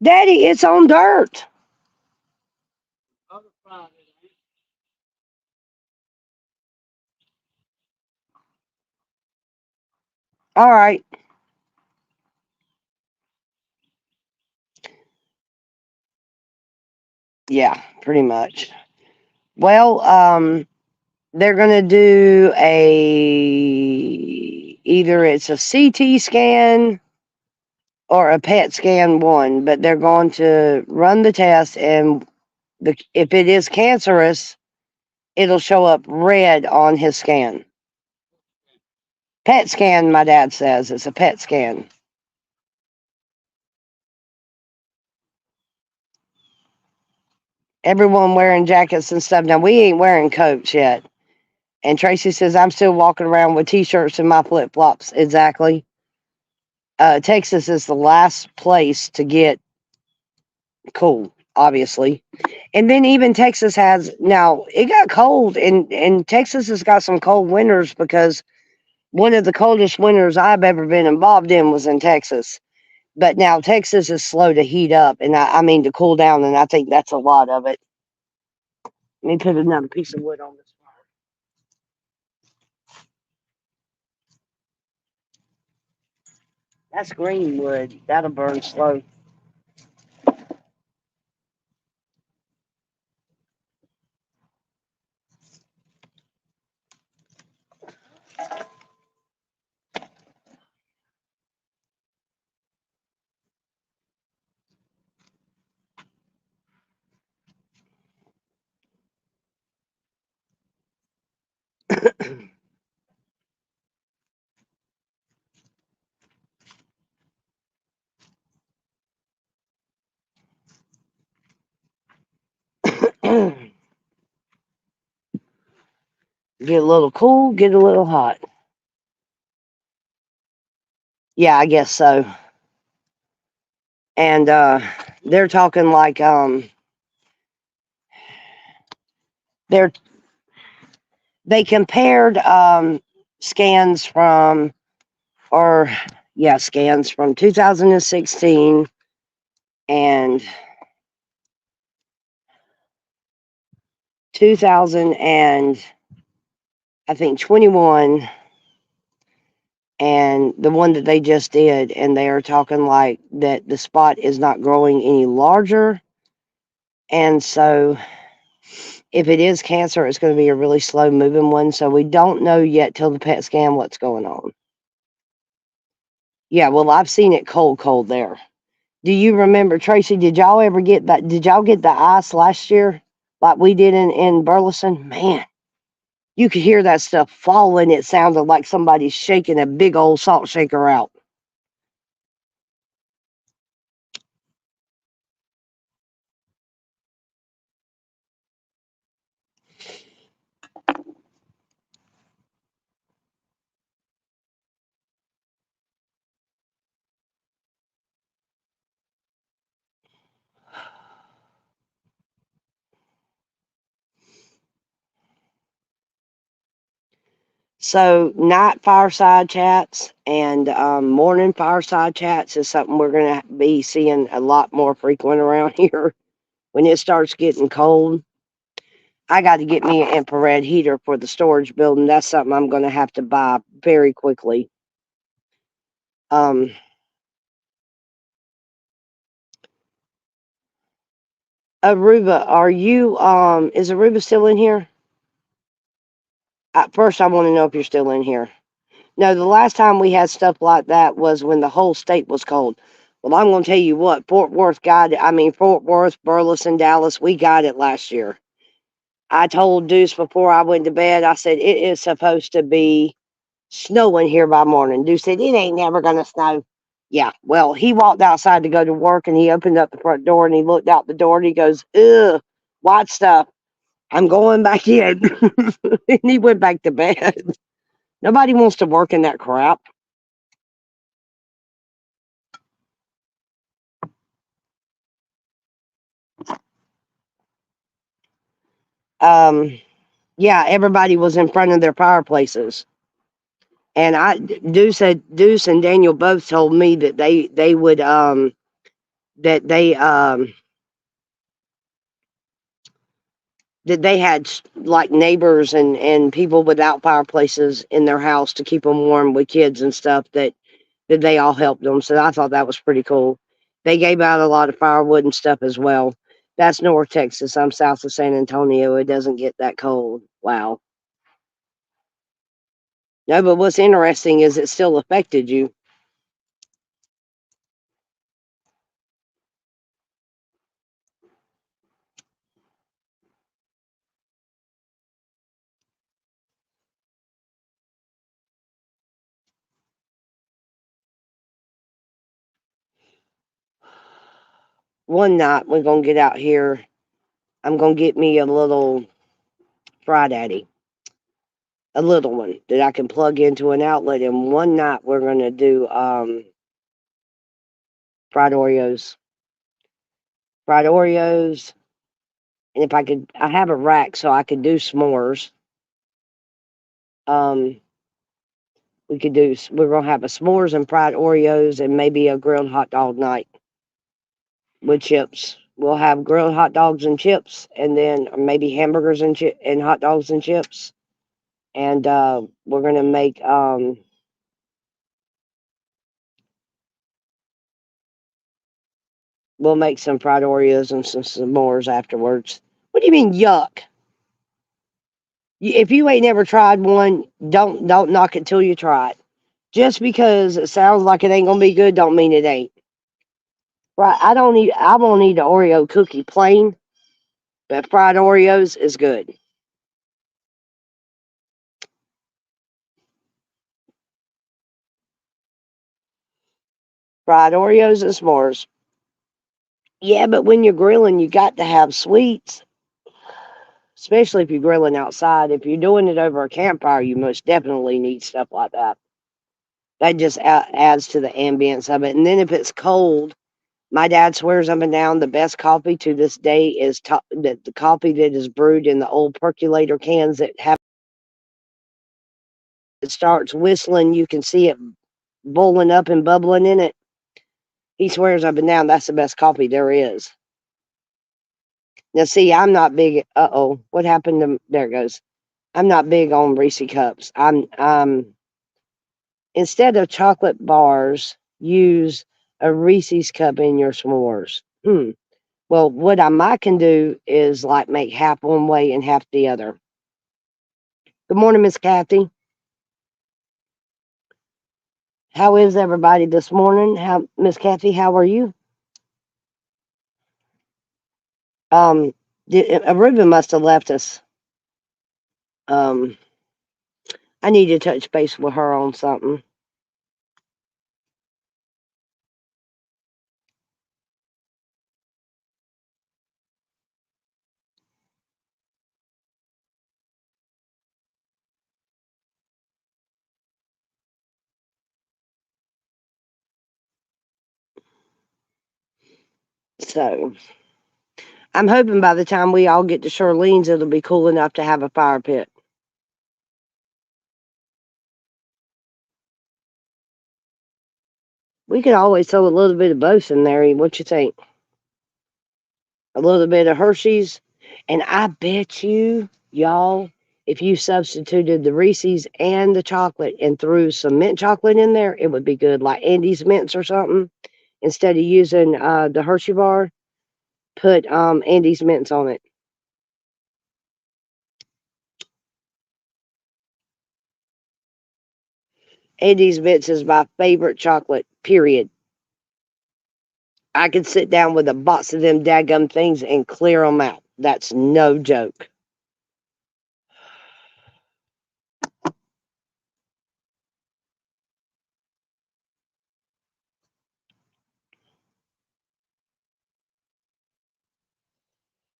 Daddy, it's on dirt. All right. Yeah, pretty much. Well, they're gonna do either it's a CT scan or a PET scan one, but they're going to run the test, and if it is cancerous, it'll show up red on his scan. PET scan, my dad says it's a PET scan. Everyone wearing jackets and stuff. Now we ain't wearing coats yet. And Tracy says I'm still walking around with t-shirts and my flip-flops. Exactly. Texas is the last place to get cold, obviously. And then even Texas has now it got cold and Texas has got some cold winters because one of the coldest winters I've ever been involved in was in Texas. But now Texas is slow to heat up and I mean to cool down, and I think that's a lot of it. Let me put another piece of wood on this fire. That's green wood. That'll burn slow. Get a little cool, get a little hot. Yeah, I guess so. And they're talking like they compared scans from 2016 and 2000 and I think 21, and the one that they just did, and they are talking like that the spot is not growing any larger. And so if it is cancer, it's going to be a really slow moving one. So we don't know yet till the PET scan what's going on. Yeah, well, I've seen it cold there. Do you remember, Tracy? Did y'all ever get that? Did y'all get the ice last year like we did in Burleson? Man, you could hear that stuff falling. It sounded like somebody's shaking a big old salt shaker out. So night fireside chats and morning fireside chats is something we're going to be seeing a lot more frequent around here when it starts getting cold. I got to get me an infrared heater for the storage building. That's something I'm going to have to buy very quickly. Aruba, are you is Aruba still in here? First, I want to know if you're still in here. No, the last time we had stuff like that was when the whole state was cold. Well, I'm going to tell you what, Fort Worth got it. I mean, Fort Worth, Burleson, Dallas, we got it last year. I told Deuce before I went to bed, I said, it is supposed to be snowing here by morning. Deuce said, it ain't never going to snow. Yeah, well, he walked outside to go to work and he opened up the front door and he looked out the door and he goes, ugh, white stuff. I'm going back in. And he went back to bed. Nobody wants to work in that crap. Yeah, everybody was in front of their fireplaces. And Deuce and Daniel both told me that they would that they that they had like neighbors and people without fireplaces in their house to keep them warm with kids and stuff that they all helped them. So I thought that was pretty cool. They gave out a lot of firewood and stuff as well. That's North Texas. I'm south of San Antonio. It doesn't get that cold. Wow. No, but what's interesting is it still affected you. One night we're gonna get out here. I'm gonna get me a little Fry Daddy, a little one that I can plug into an outlet. And one night we're gonna do fried Oreos, fried Oreos. And if I could, I have a rack so I could do s'mores. Um, we could do. We're gonna have a s'mores and fried Oreos and maybe a grilled hot dog night with chips. We'll have grilled hot dogs and chips, and then maybe hamburgers and hot dogs and chips. And we're gonna make we'll make some fried Oreos and some s'mores afterwards. What do you mean yuck? If you ain't never tried one, don't knock it till you try it. Just because it sounds like it ain't gonna be good, don't mean it ain't. Right? I won't eat an Oreo cookie plain, but fried Oreos is good. Fried Oreos and s'mores. Yeah, but when you're grilling, you got to have sweets, especially if you're grilling outside. If you're doing it over a campfire, you most definitely need stuff like that. That just adds to the ambience of it. And then if it's cold, my dad swears up and down the best coffee to this day is the coffee that is brewed in the old percolator cans that have it starts whistling. You can see it boiling up and bubbling in it. He swears up and down that's the best coffee there is. Now, see, I'm not big. What happened to? There it goes. I'm not big on Reese cups. I'm Instead of chocolate bars, use a Reese's cup in your s'mores. Well, what I might can do is like make half one way and half the other. Good morning, Miss Kathy. How is everybody this morning? Miss Kathy, how are you? Um, Aruba must have left us. Um, I need to touch base with her on something. So I'm hoping by the time we all get to Charlene's, it'll be cool enough to have a fire pit. We could always throw a little bit of both in there. What you think? A little bit of Hershey's, and I bet you, y'all, if you substituted the Reese's and the chocolate and threw some mint chocolate in there, it would be good, like Andy's Mints or something. Instead of using the Hershey bar, put Andy's Mints on it. Andy's Mints is my favorite chocolate, period. I could sit down with a box of them daggum things and clear them out. That's no joke.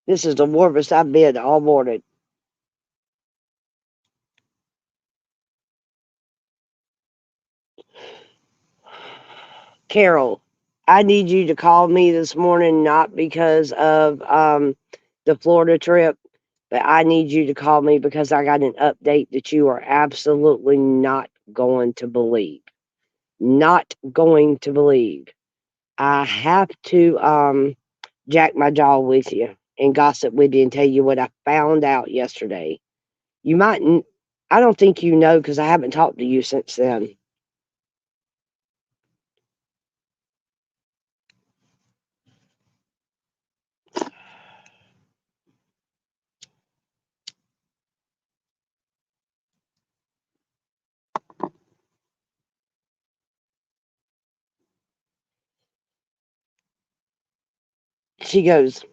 This is the warmest I've been all morning. Carol, I need you to call me this morning, not because of the Florida trip, but I need you to call me because I got an update that you are absolutely not going to believe. Not going to believe. I have to jack my jaw with you and gossip with you and tell you what I found out yesterday. You might, I don't think you know because I haven't talked to you since then. She goes,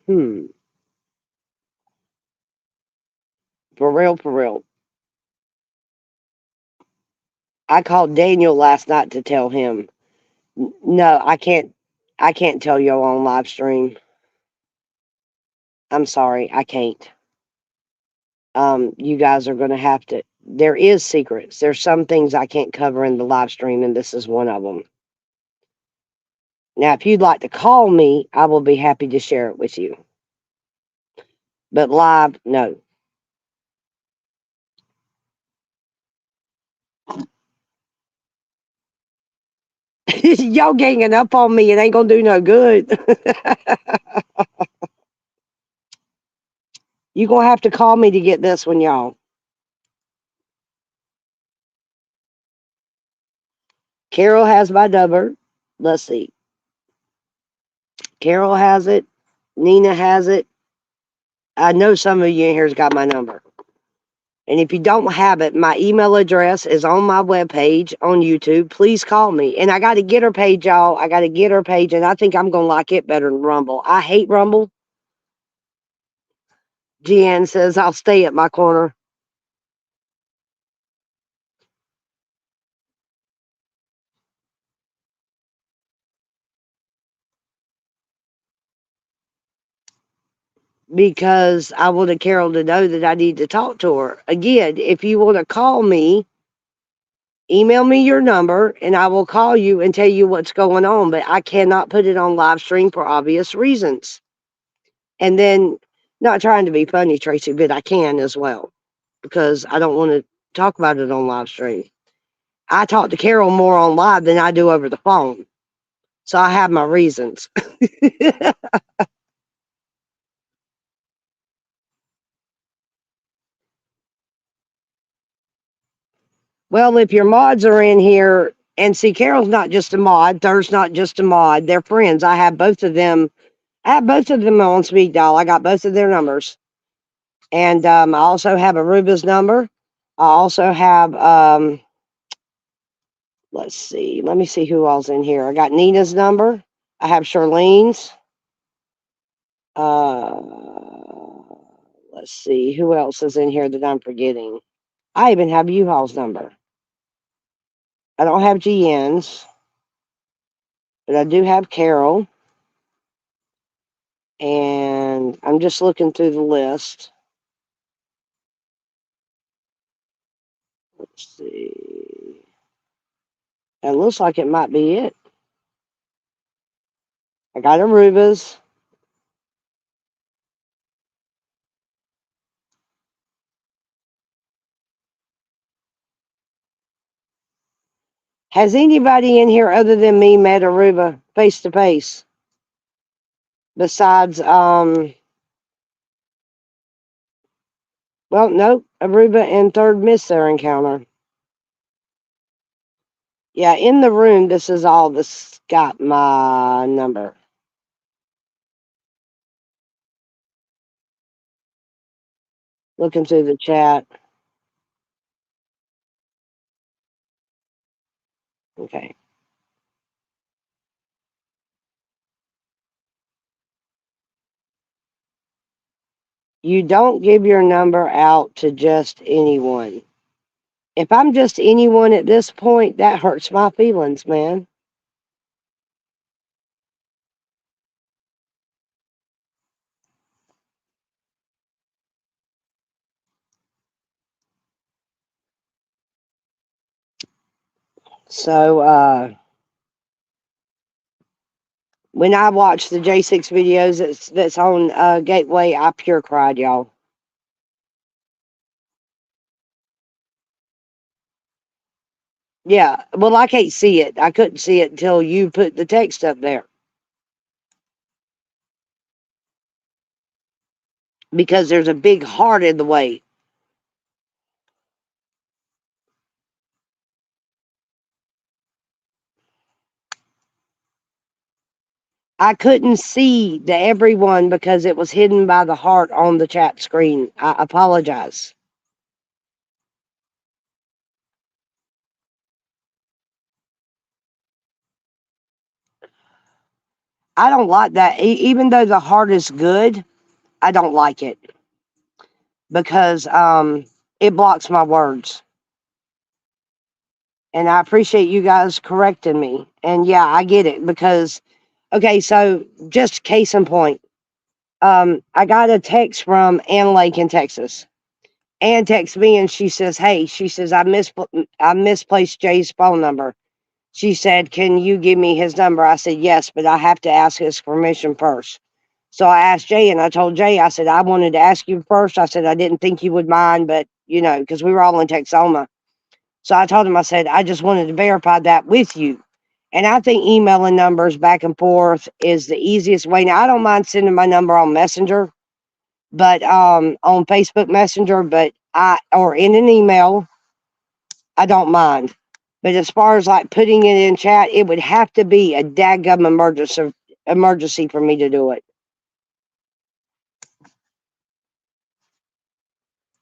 for real, for real. I called Daniel last night to tell him. No, I can't. I can't tell you on live stream. I'm sorry, I can't. You guys are going to have to. There is secrets. There's some things I can't cover in the live stream, and this is one of them. Now, if you'd like to call me, I will be happy to share it with you. But live, no. Y'all ganging up on me. It ain't gonna do no good. You gonna have to call me to get this one, y'all. Carol has my number. Let's see. Carol has it. Nina has it. I know some of you in here's got my number. And if you don't have it, my email address is on my webpage on YouTube. Please call me. And I got to get her page, y'all. I got to get her page, and I think I'm going to like it better than Rumble. I hate Rumble. Jan says I'll stay at my corner. Because I wanted Carol to know that I need to talk to her. Again, if you want to call me, email me your number and I will call you and tell you what's going on. But I cannot put it on live stream for obvious reasons. And then, not trying to be funny, Tracy, but I can as well because I don't want to talk about it on live stream. I talk to Carol more on live than I do over the phone. So I have my reasons. Well, if your mods are in here, And see, Carol's not just a mod. Thur's not just a mod. They're friends. I have both of them. I have both of them on speed dial. I got both of their numbers. And I also have Aruba's number. I also have, let's see. Let me see who all's in here. I got Nina's number. I have Charlene's. Let's see. Who else is in here that I'm forgetting? I even have U-Haul's number. I don't have GN's, but I do have Carol. And I'm just looking through the list. Let's see. It looks like it might be it. I got Aruba's. Has anybody in here other than me met Aruba face to face? Besides, well, nope, Aruba and Third missed their encounter. Yeah, in the room, this is all that's got my number. Looking through the chat. Okay. You don't give your number out to just anyone. If I'm just anyone at this point, that hurts my feelings, man. So, when I watch the J6 videos that's on Gateway, I pure cried, y'all. Yeah, well, I can't see it. I couldn't see it until you put the text up there. Because there's a big heart in the way. I couldn't see the everyone because it was hidden by the heart on the chat screen. I apologize. I don't like that. Even though the heart is good, I don't like it. Because it blocks my words. And I appreciate you guys correcting me. And yeah, I get it because, okay, so just case in point, I got a text from Ann Lake in Texas. Ann texts me and she says, "Hey," she says, I misplaced Jay's phone number." She said, "Can you give me his number?" I said, "Yes, but I have to ask his permission first." So I asked Jay and I told Jay, I said, "I wanted to ask you first." I said, "I didn't think you would mind, but you know, because we were all in Texoma." So I told him, I said, "I just wanted to verify that with you." And I think emailing numbers back and forth is the easiest way. Now, I don't mind sending my number on Messenger, but on Facebook Messenger, but or in an email, I don't mind. But as far as like putting it in chat, it would have to be a dadgum emergency for me to do it.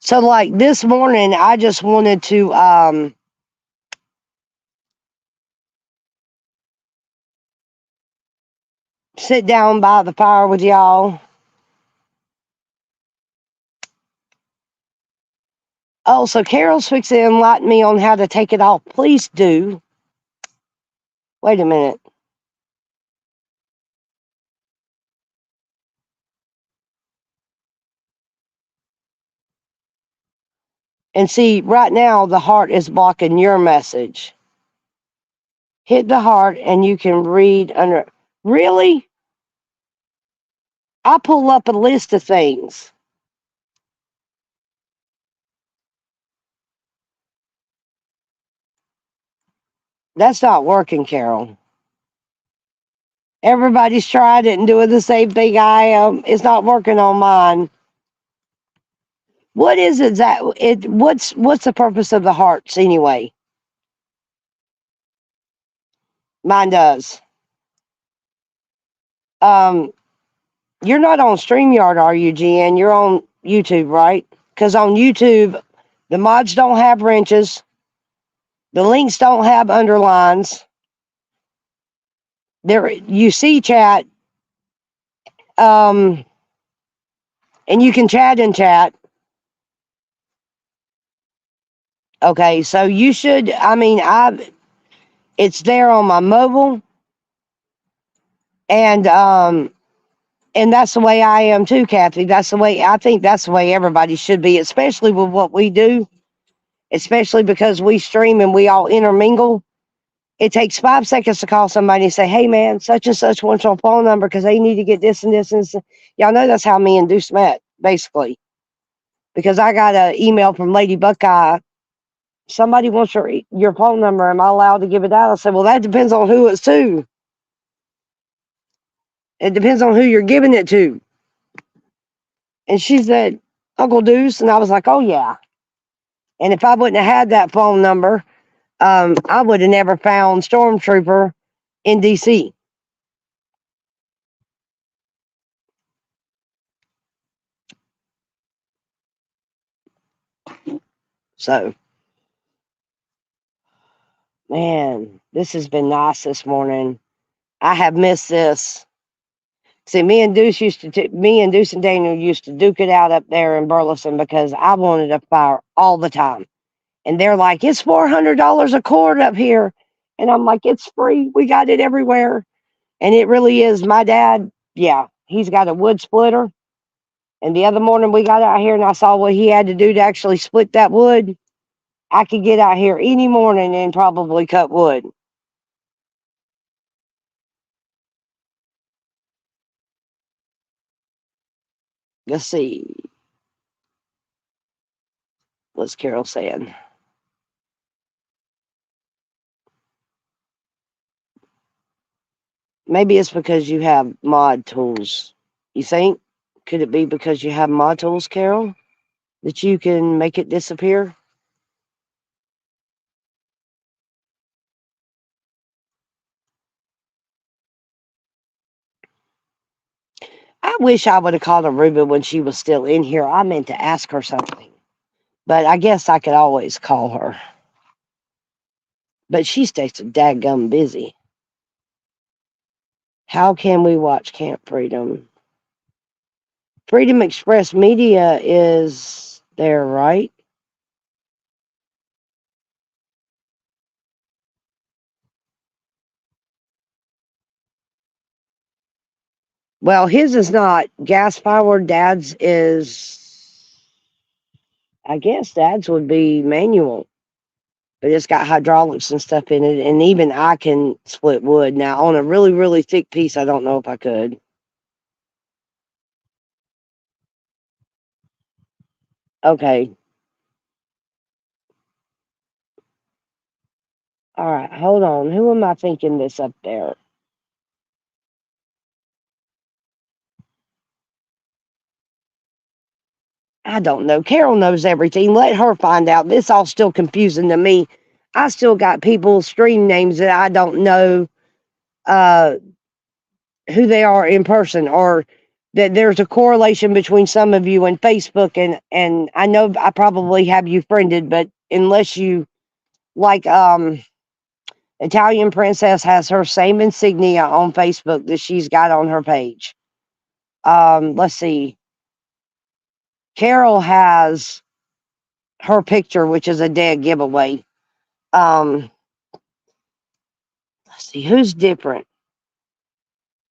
So like this morning, I just wanted to sit down by the fire with y'all. Oh, so Carol's fixing to enlighten me on how to take it off. Please do. Wait a minute. And see, right now, the heart is blocking your message. Hit the heart and you can read under. Really? I pull up a list of things. That's not working, Carol. Everybody's tried it and doing the same thing I am. It's not working on mine. What is it that it? What's the purpose of the hearts anyway? Mine does. You're not on StreamYard, are you, Jen? You're on YouTube, right? Because on YouTube, the mods don't have wrenches. The links don't have underlines. There, you see chat, and you can chat in chat. Okay, so you should. I mean, it's there on my mobile, and that's the way I am too, Kathy. That's the way I think. That's the way everybody should be, especially with what we do. Especially because we stream and we all intermingle. It takes 5 seconds to call somebody and say, "Hey, man, such and such wants your phone number because they need to get this and this and this." Y'all know that's how me and Deuce met, basically. Because I got an email from Lady Buckeye. Somebody wants your phone number. Am I allowed to give it out? I said, "Well, that depends on who it's to. It depends on who you're giving it to." And she said, "Uncle Deuce," and I was like, "Oh yeah." And if I wouldn't have had that phone number, I would have never found Stormtrooper in DC. So, man, this has been nice this morning. I have missed this. See, me and Deuce and Daniel used to duke it out up there in Burleson because I wanted a fire all the time. And they're like, "It's $400 a cord up here." And I'm like, "It's free. We got it everywhere." And it really is. My dad, yeah, he's got a wood splitter. And the other morning we got out here and I saw what he had to do to actually split that wood. I could get out here any morning and probably cut wood. Let's see. What's Carol saying? Maybe it's because you have mod tools. You think? Could it be because you have mod tools, Carol? That you can make it disappear? I wish I would have called Aruba when she was still in here. I meant to ask her something. But I guess I could always call her. But she stays dadgum busy. How can we watch Camp Freedom? Freedom Express Media is there, right? Well, his is not gas powered. Dad's is, I guess Dad's would be manual, but it's got hydraulics and stuff in it. And even I can split wood. Now, on a really, really thick piece, I don't know if I could. Okay. All right. Hold on. Who am I thinking this up there? I don't know. Carol knows everything. Let her find out. This all still confusing to me. I still got people's stream names that I don't know who they are in person, or that there's a correlation between some of you and Facebook, and I know I probably have you friended, but unless you like Italian Princess has her same insignia on Facebook that she's got on her page. Let's see. Carol has her picture, which is a dead giveaway. Let's see, who's different?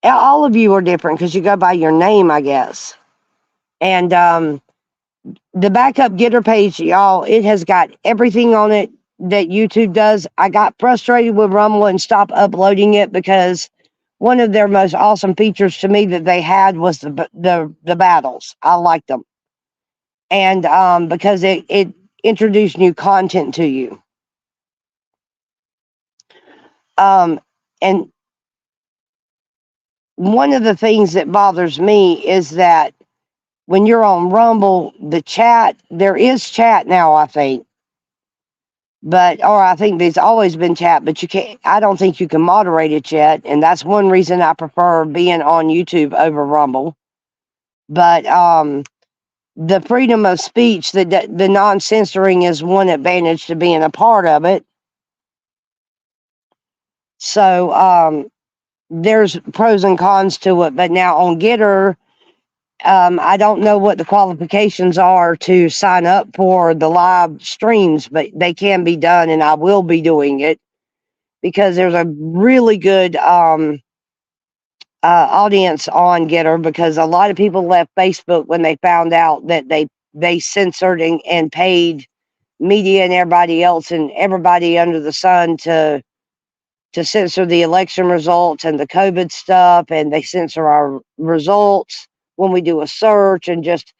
All of you are different because you go by your name, I guess. And the backup getter page, y'all, it has got everything on it that YouTube does. I got frustrated with Rumble and stopped uploading it because one of their most awesome features to me that they had was the battles. I liked them. And because it introduced new content to you. And one of the things that bothers me is that when you're on Rumble, the chat, there is chat now, I think. But, or I think there's always been chat, but you can't, I don't think you can moderate it yet. And that's one reason I prefer being on YouTube over Rumble. But, the freedom of speech, the non-censoring is one advantage to being a part of it. So, there's pros and cons to it. But now on Getter, I don't know what the qualifications are to sign up for the live streams, but they can be done, and I will be doing it because there's a really good audience on Getter, because a lot of people left Facebook when they found out that they censored and paid media and everybody else and everybody under the sun to censor the election results and the COVID stuff, and they censor our results when we do a search, and just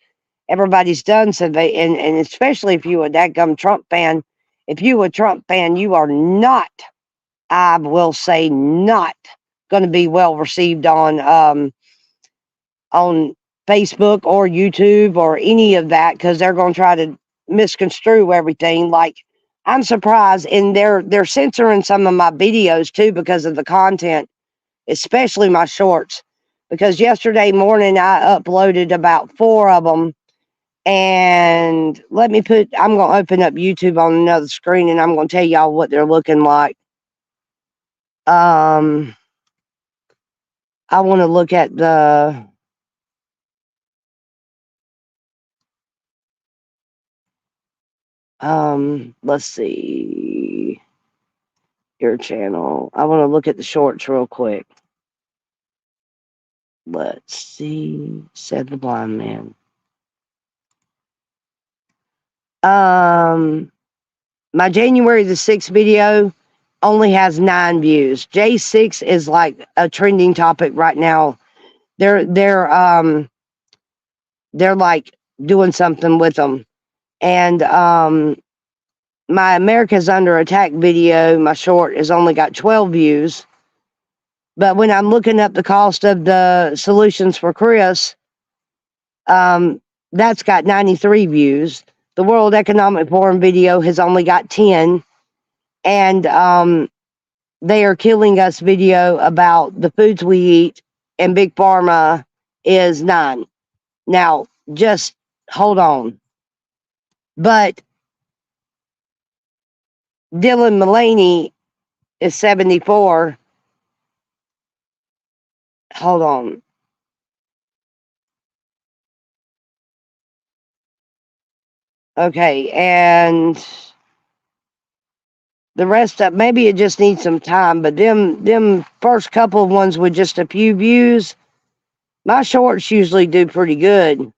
everybody's done so. And especially if you a dadgum Trump fan, if you a Trump fan, you are not, I will say, not going to be well received on Facebook or YouTube or any of that, because they're going to try to misconstrue everything. Like, I'm surprised, and they're censoring some of my videos too because of the content, especially my shorts. Because yesterday morning I uploaded about 4 of them, and I'm going to open up YouTube on another screen, and I'm going to tell y'all what they're looking like. I want to look at the let's see your channel. I want to look at the shorts real quick. Let's see. Said the blind man. My January the 6th video only has 9 views. J6 is like a trending topic right now. They're like doing something with them. And my America's Under Attack video, my short, has only got 12 views. But when I'm looking up the cost of the solutions for Chris, that's got 93 views. The World Economic Forum video has only got 10. And They Are Killing Us video about the foods we eat and Big Pharma is 9. Now, just hold on. But Dylan Mullaney is 74. Hold on. Okay, and the rest of, maybe it just needs some time, but them first couple of ones with just a few views, my shorts usually do pretty good.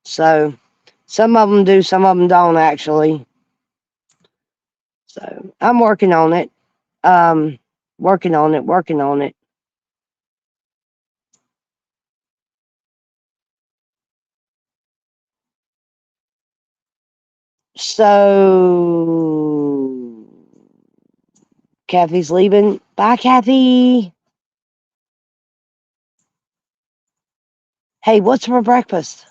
So some of them do, some of them don't actually. So I'm working on it. Working on it. So Kathy's leaving. Bye, Kathy. Hey, what's for breakfast?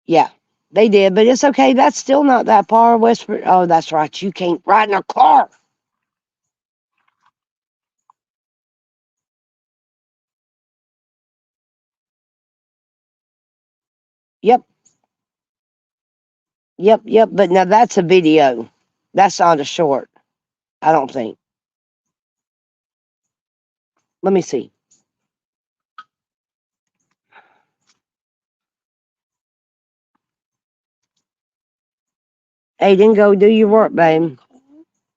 Yeah, they did, but it's okay. That's still not that far. Westford. Oh, that's right. You can't ride in a car. Yep. But now that's a video. That's not a short. I don't think. Let me see. Aiden, go do your work, babe.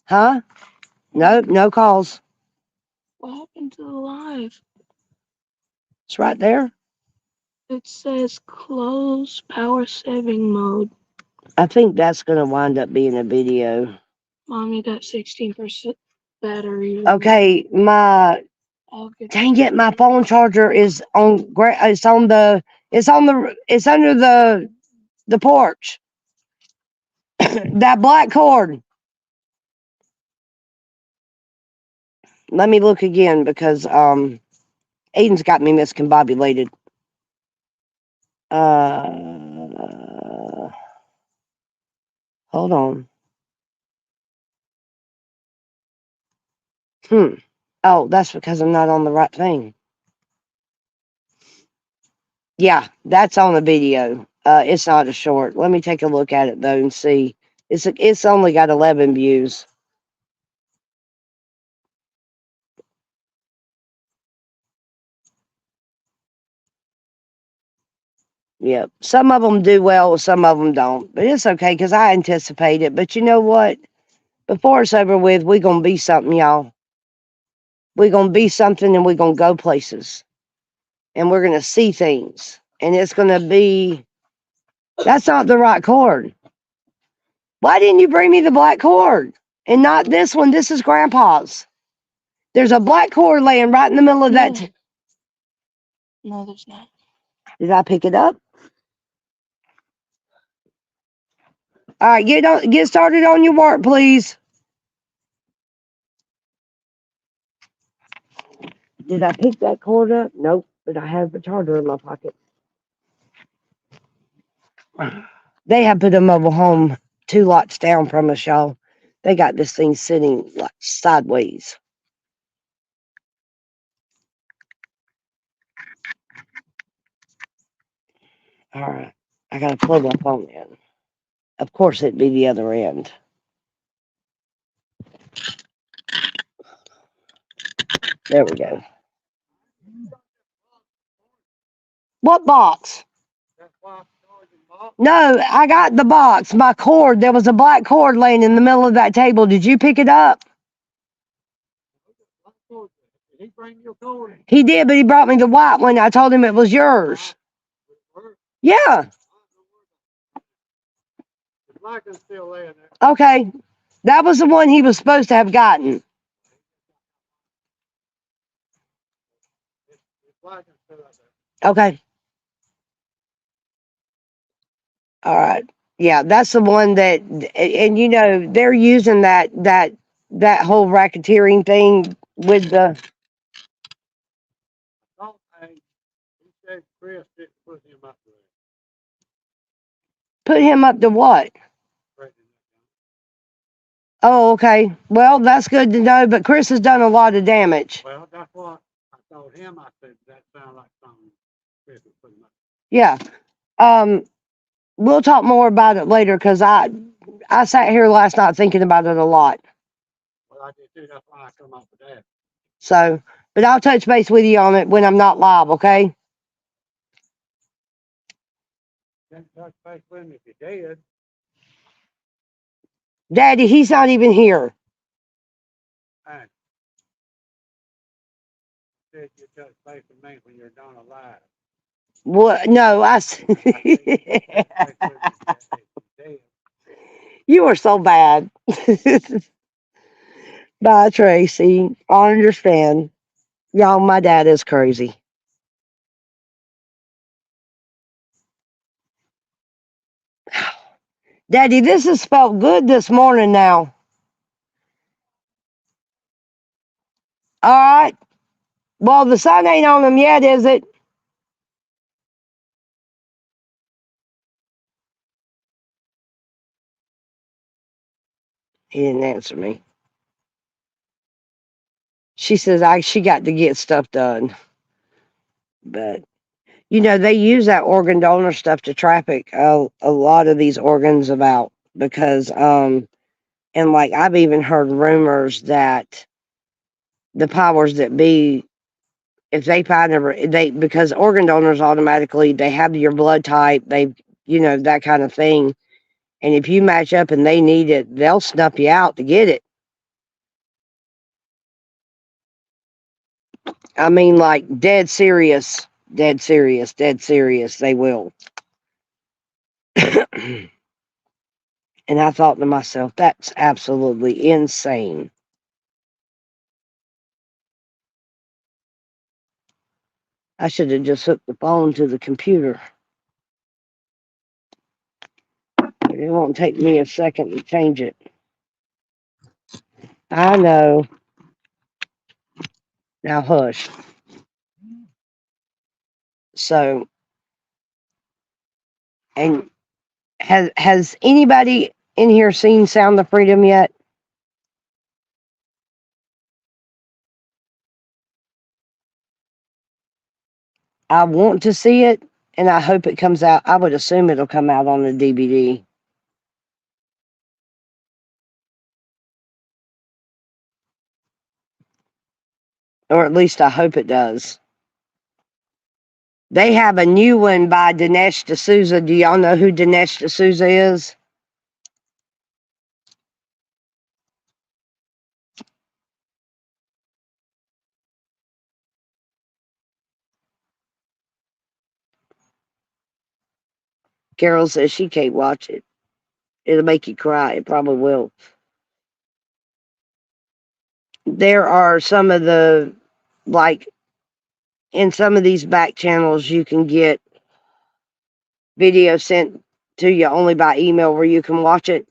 Huh? Nope, no calls. What happened to the live? It's right there. It says close power saving mode. I think that's going to wind up being a video. Mommy got 16% battery. Okay, dang it, my phone charger is on. It's under the porch. That black cord. Let me look again because Aiden's got me miscombobulated. Hold on. Oh, that's because I'm not on the right thing. Yeah, that's on the video. It's not a short. Let me take a look at it though and see. It's only got 11 views. Yep. Some of them do well, some of them don't. But it's okay because I anticipate it. But you know what? Before it's over with, we're going to be something, y'all. We're going to be something and we're going to go places. And we're going to see things. And it's going to be... That's not the right cord. Why didn't you bring me the black cord? And not this one. This is Grandpa's. There's a black cord laying right in the middle of that. No, there's not. Did I pick it up? All right, get started on your work, please. Did I pick that cord up? Nope, but I have the charger in my pocket. They have put a mobile home 2 lots down from us, y'all. They got this thing sitting like sideways. All right, I got to plug my phone in. Of course, it'd be the other end. There we go. What box? No, I got the box. My cord. There was a black cord laying in the middle of that table. Did you pick it up? Did he bring your cord? He did, but he brought me the white one. I told him it was yours. Yeah. The black one's still laying there. Okay. That was the one he was supposed to have gotten. The black one's still out there. Okay. All right. Yeah, that's the one that, and you know, they're using that whole racketeering thing with the. Don't think he said Chris didn't put him up there. Put him up to what? Oh, okay. Well, that's good to know, but Chris has done a lot of damage. Well, that's what I told him. I said that sounded like something Chris would put him up. Yeah. We'll talk more about it later because I sat here last night thinking about it a lot. Well, I did too. That's why I come up with that. So, but I'll touch base with you on it when I'm not live, okay? Can't touch base with him if you did. Daddy, he's not even here. Hey. Said you touch base with me when you're done alive. What? No, I said you touch base with me if you did. You are so bad. Bye, Tracy. I understand. Y'all, my dad is crazy. Daddy, this has felt good this morning now. All right. Well, the sun ain't on them yet, is it? He didn't answer me. She says she got to get stuff done. But, you know, they use that organ donor stuff to traffic a lot of these organs about because, and like I've even heard rumors that the powers that be, if they find because organ donors automatically, they have your blood type, they, you know, that kind of thing. And if you match up and they need it, they'll snuff you out to get it. I mean, like dead serious, dead serious, dead serious. They will. And I thought to myself, that's absolutely insane. I should have just hooked the phone to the computer. It won't take me a second to change it. I know. Now hush. So, and has anybody in here seen Sound of Freedom yet? I want to see it, and I hope it comes out. I would assume it'll come out on the DVD. Or at least I hope it does. They have a new one by Dinesh D'Souza. Do y'all know who Dinesh D'Souza is? Carol says she can't watch it. It'll make you cry. It probably will. There are some of the, like, in some of these back channels, you can get video sent to you only by email where you can watch it.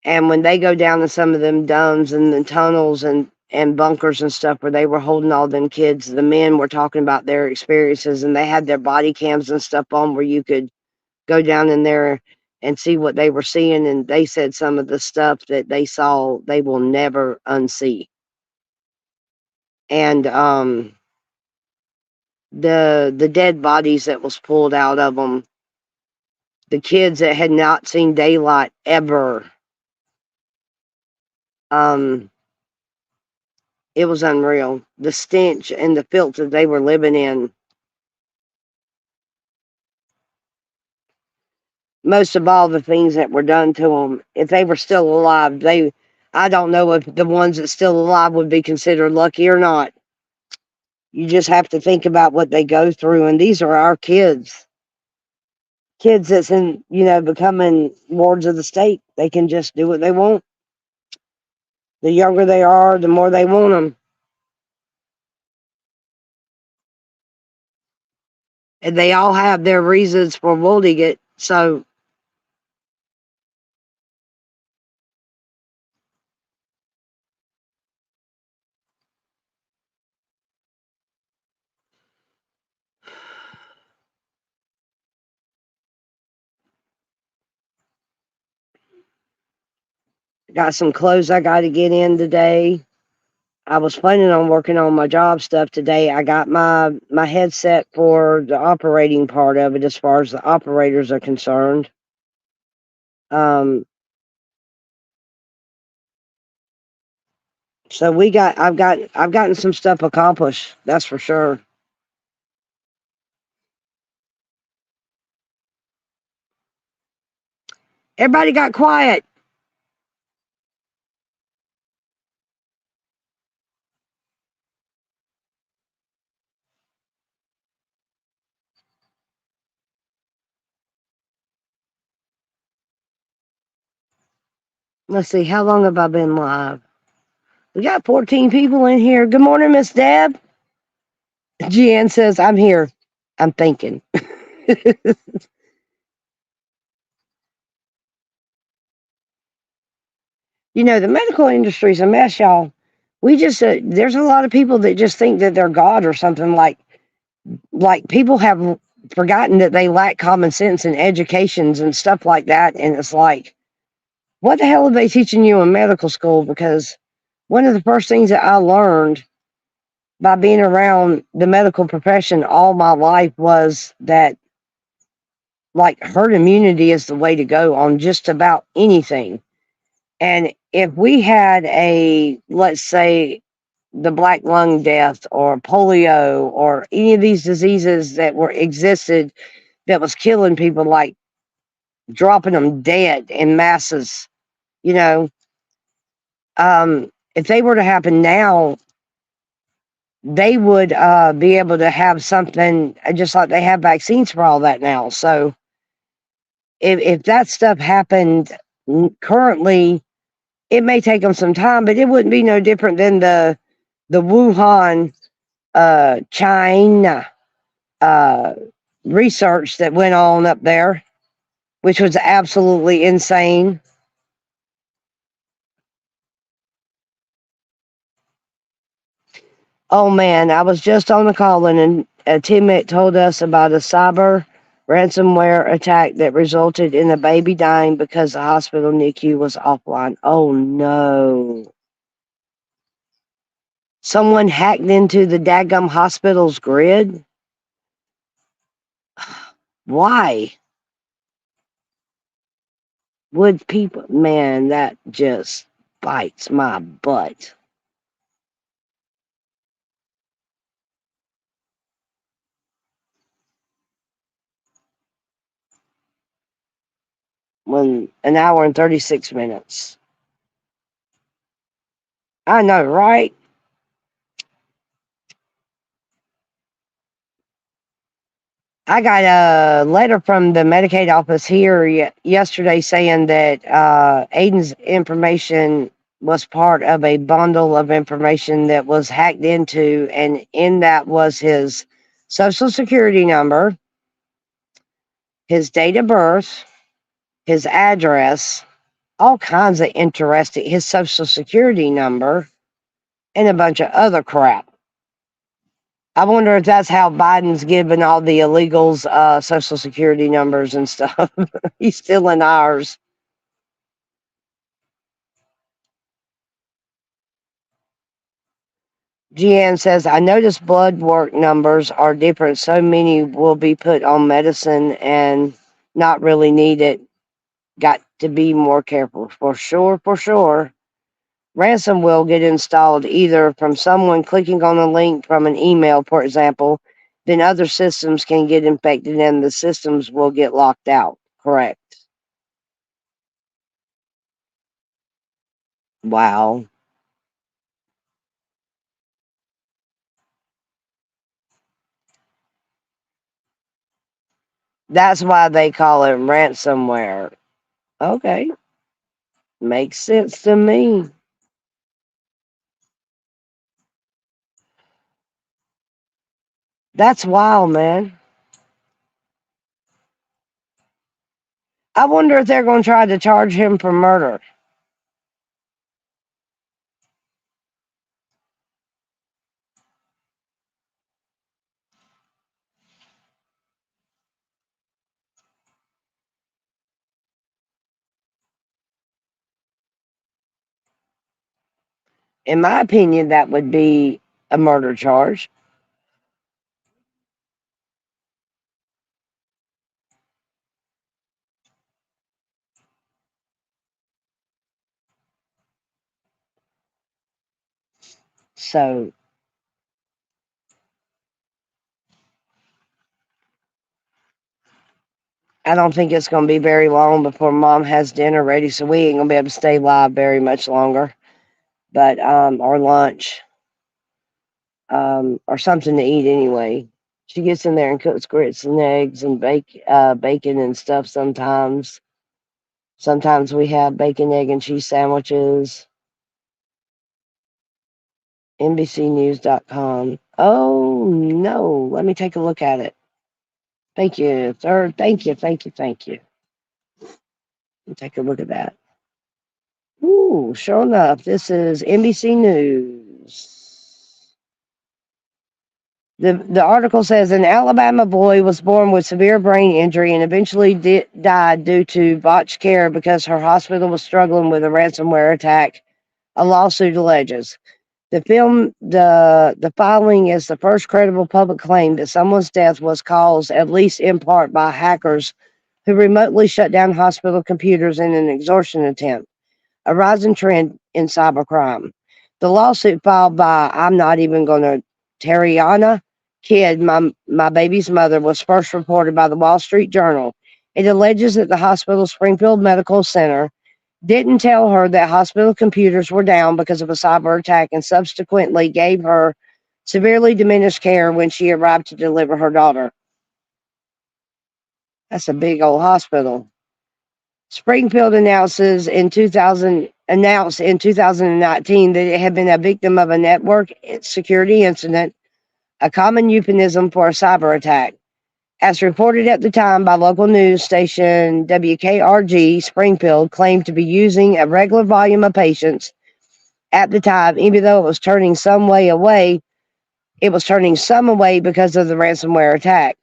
And when they go down to some of them dumbs and the tunnels and bunkers and stuff where they were holding all them kids, the men were talking about their experiences, and they had their body cams and stuff on where you could go down in there and see what they were seeing. And they said some of the stuff that they saw, they will never unsee. And the dead bodies that was pulled out of them, the kids that had not seen daylight ever, it was unreal. The stench and the filth that they were living in. Most of all, the things that were done to them. If they were still alive, I don't know if the ones that still alive would be considered lucky or not. You just have to think about what they go through. And these are our kids. Kids that's in, becoming wards of the state. They can just do what they want. The younger they are, the more they want them. And they all have their reasons for wanting it. So got some clothes I got to get in today. I was planning on working on my job stuff today. I got my headset for the operating part of it as far as the operators are concerned. So I've gotten some stuff accomplished, that's for sure. Everybody got quiet. Let's see, how long have I been live? We got 14 people in here. Good morning, Miss Deb. Jeanne says, I'm here. I'm thinking. The medical industry's a mess, y'all. We just, there's a lot of people that just think that they're God or something. Like people have forgotten that they lack common sense and educations and stuff like that. And it's like, what the hell are they teaching you in medical school? Because one of the first things that I learned by being around the medical profession all my life was that, like, herd immunity is the way to go on just about anything. And if we had let's say, the black lung death or polio or any of these diseases that existed that was killing people, like dropping them dead in masses, if they were to happen now, they would be able to have something just like they have vaccines for all that now. So if that stuff happened currently, it may take them some time, but it wouldn't be no different than the Wuhan, China research that went on up there, which was absolutely insane. Oh man, I was just on the call and a teammate told us about a cyber ransomware attack that resulted in a baby dying because the hospital NICU was offline. Oh no. Someone hacked into the daggum hospital's grid? Why would people? Man, that just bites my butt. When an hour and 36 minutes. I know, right? I got a letter from the Medicaid office here yesterday saying that Aiden's information was part of a bundle of information that was hacked into, and in that was his social security number, his date of birth, his address, all kinds of interesting, his social security number, and a bunch of other crap. I wonder if that's how Biden's giving all the illegals social security numbers and stuff. He's stealing ours. Jeanne says, I noticed blood work numbers are different. So many will be put on medicine and not really need it. Got to be more careful. For sure, for sure. Ransom will get installed either from someone clicking on a link from an email, for example, then other systems can get infected and the systems will get locked out. Correct. Wow. That's why they call it ransomware. Okay. Makes sense to me. That's wild, man. I wonder if they're going to try to charge him for murder. In my opinion, that would be a murder charge. So I don't think it's going to be very long before mom has dinner ready. So we ain't going to be able to stay live very much longer. But, or lunch, or something to eat anyway. She gets in there and cooks grits and eggs and bacon and stuff sometimes. Sometimes we have bacon, egg, and cheese sandwiches. NBCnews.com. Oh, no. Let me take a look at it. Thank you, sir. Thank you. Let me take a look at that. Ooh, sure enough, this is NBC News. The article says an Alabama boy was born with severe brain injury and eventually died due to botched care because her hospital was struggling with a ransomware attack, a lawsuit alleges. The filing is the first credible public claim that someone's death was caused, at least in part, by hackers who remotely shut down hospital computers in an extortion attempt, a rising trend in cybercrime. The lawsuit filed by I'm not even going to Tariana Kidd, my baby's mother, was first reported by the Wall Street Journal. It alleges that the hospital Springfield Medical Center didn't tell her that hospital computers were down because of a cyber attack and subsequently gave her severely diminished care when she arrived to deliver her daughter. That's a big old hospital. Springfield announced in 2019 that it had been a victim of a network security incident, a common euphemism for a cyber attack. As reported at the time by local news station WKRG, Springfield claimed to be using a regular volume of patients at the time, even though it was turning some way away it was turning some away because of the ransomware attack.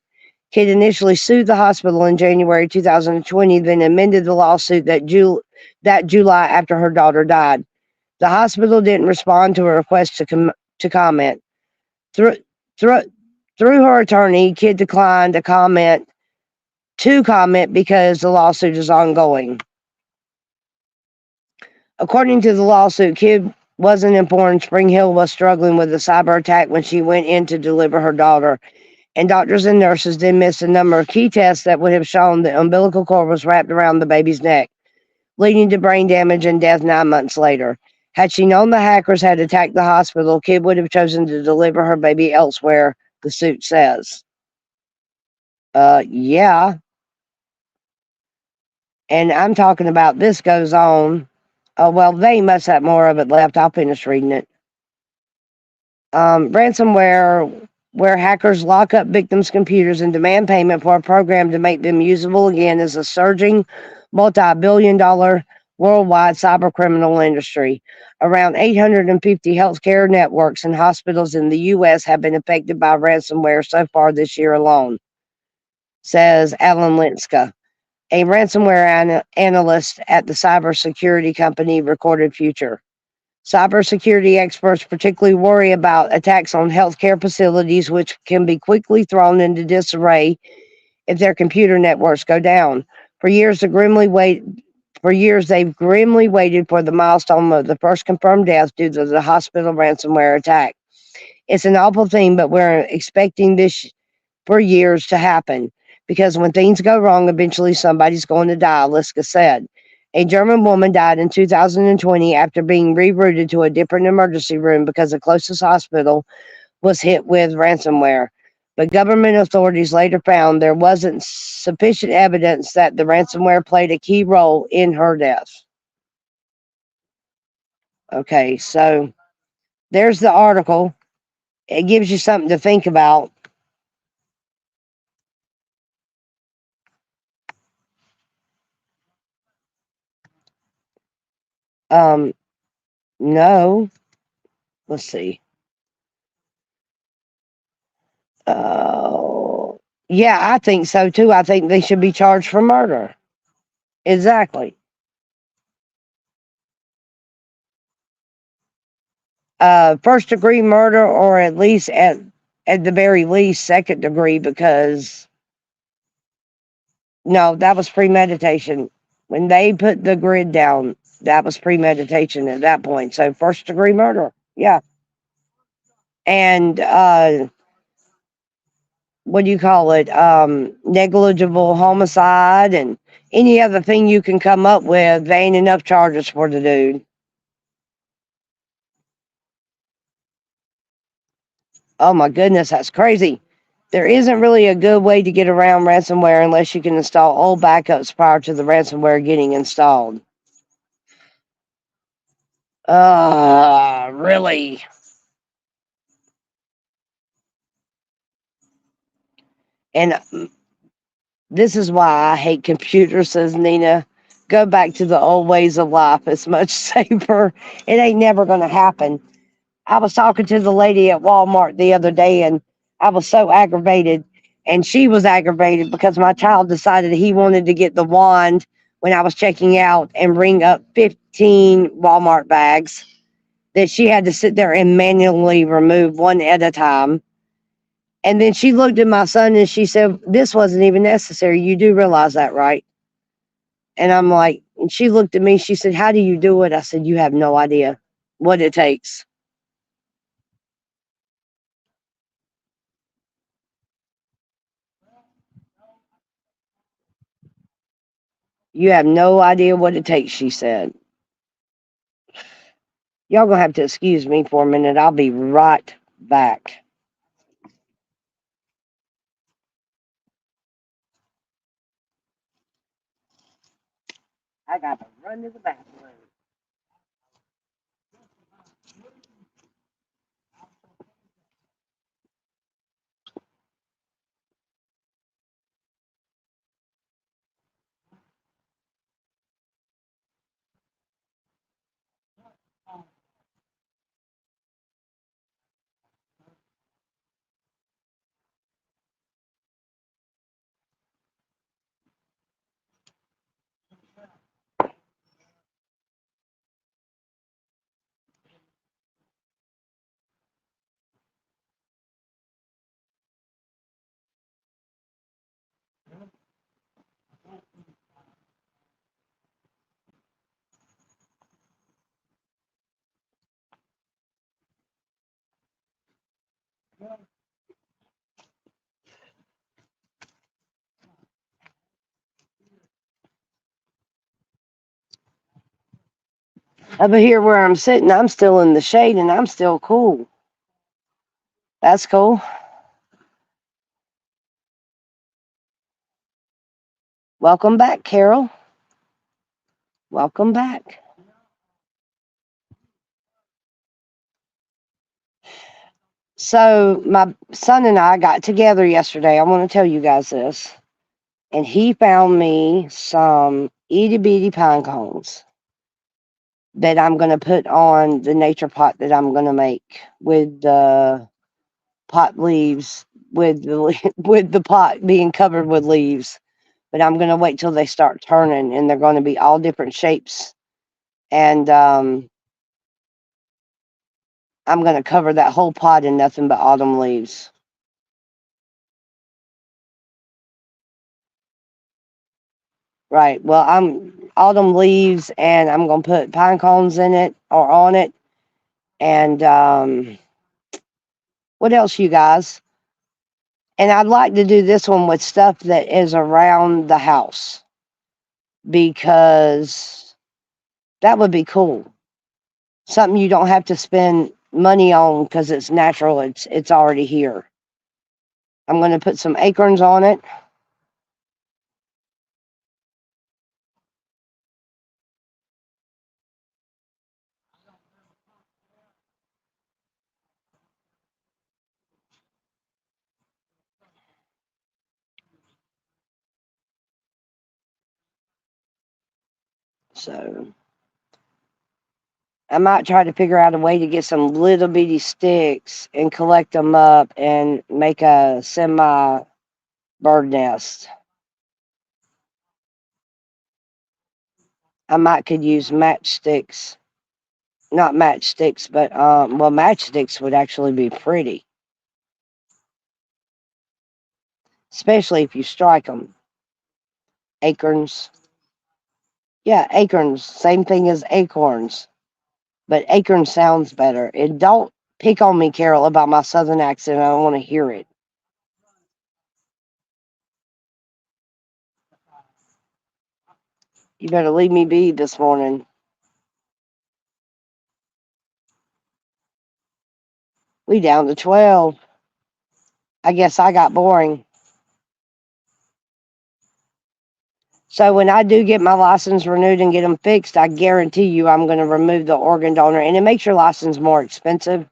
Kidd initially sued the hospital in January 2020, then amended the lawsuit that July after her daughter died. The hospital didn't respond to a request to comment. Through, through, through her attorney, Kidd declined to comment because the lawsuit is ongoing. According to the lawsuit, Kidd wasn't informed Spring Hill was struggling with a cyber attack when she went in to deliver her daughter, and doctors and nurses then missed a number of key tests that would have shown the umbilical cord was wrapped around the baby's neck, leading to brain damage and death 9 months later. Had she known the hackers had attacked the hospital, Kidd would have chosen to deliver her baby elsewhere, the suit says. Yeah. And I'm talking about this goes on. Oh, well, they must have more of it left. I'll finish reading it. Ransomware, where hackers lock up victims' computers and demand payment for a program to make them usable again, is a surging multi-billion-dollar worldwide cybercriminal industry. Around 850 healthcare networks and hospitals in the U.S. have been affected by ransomware so far this year alone, says Alan Linska, a ransomware analyst at the cybersecurity company Recorded Future. Cybersecurity experts particularly worry about attacks on healthcare facilities, which can be quickly thrown into disarray if their computer networks go down. For years, they've grimly waited for the milestone of the first confirmed death due to the hospital ransomware attack. It's an awful thing, but we're expecting this for years to happen, because when things go wrong, eventually somebody's going to die, Liska said. A German woman died in 2020 after being rerouted to a different emergency room because the closest hospital was hit with ransomware. But government authorities later found there wasn't sufficient evidence that the ransomware played a key role in her death. Okay, so there's the article. It gives you something to think about. No. Let's see. Yeah, I think so too. I think they should be charged for murder. Exactly. First degree murder, or at least at the very least second degree, because no, that was premeditation. When they put the grid down, that was premeditation at that point. So first degree murder. Yeah. And what do you call it? Negligible homicide and any other thing you can come up with. There ain't enough charges for the dude. Oh my goodness, that's crazy. There isn't really a good way to get around ransomware unless you can install old backups prior to the ransomware getting installed. Really? And this is why I hate computers, says Nina. Go back to the old ways of life. It's much safer. It ain't never going to happen. I was talking to the lady at Walmart the other day, and I was so aggravated. And she was aggravated because my child decided he wanted to get the wand when I was checking out and ring up 15 Walmart bags that she had to sit there and manually remove one at a time. And then she looked at my son and she said, "This wasn't even necessary. You do realize that, right?" And I'm like, and she looked at me, she said, "How do you do it?" I said, "You have no idea what it takes." You have no idea what it takes, she said. Y'all gonna have to excuse me for a minute. I'll be right back. I got to run to the bathroom. Over here where I'm sitting, I'm still in the shade and I'm still cool. That's cool. Welcome back, Carol. Welcome back. So, my son and I got together yesterday. I want to tell you guys this. And he found me some itty bitty pine cones that I'm going to put on the nature pot that I'm going to make with the pot leaves, with the, with the pot being covered with leaves. But I'm going to wait till they start turning and they're going to be all different shapes. And I'm going to cover that whole pot in nothing but autumn leaves. Right. Well, I'm autumn leaves and I'm going to put pine cones in it or on it. And what else, you guys? And I'd like to do this one with stuff that is around the house because that would be cool. Something you don't have to spend money on because it's natural. It's already here. I'm going to put some acorns on it. So I might try to figure out a way to get some little bitty sticks and collect them up and make a semi bird nest. I might could use matchsticks. Not matchsticks, but well, matchsticks would actually be pretty, especially if you strike them. Acorns. Yeah, acorns. Same thing as acorns, but acorn sounds better. And don't pick on me, Carol, about my southern accent. I don't want to hear it. You better leave me be this morning. We down to 12. I guess I got boring. So when I do get my license renewed and get them fixed, I guarantee you I'm going to remove the organ donor. And it makes your license more expensive.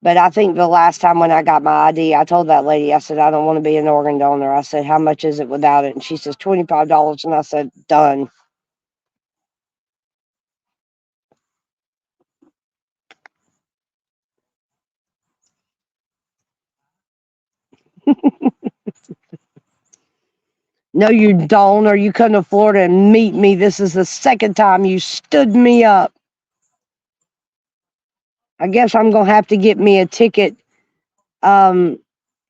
But I think the last time when I got my ID, I told that lady, I said, I don't want to be an organ donor. I said, how much is it without it? And she says, $25. And I said, done. No, you don't, or you come to Florida and meet me. This is the second time you stood me up. I guess I'm going to have to get me a ticket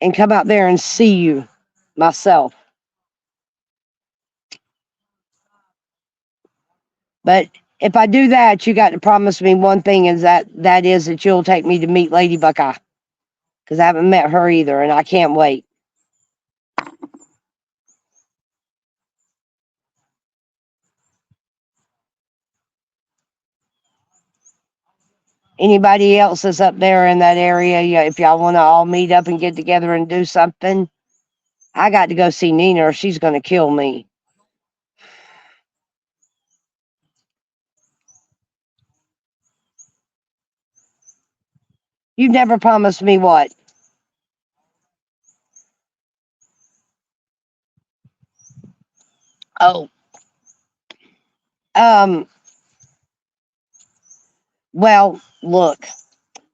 and come out there and see you myself. But if I do that, you got to promise me one thing, is that is that you'll take me to meet Lady Buckeye, because I haven't met her either, and I can't wait. Anybody else that's up there in that area, yeah, if y'all want to all meet up and get together and do something, I got to go see Nina or she's going to kill me. You've never promised me what? Oh, um, well, look,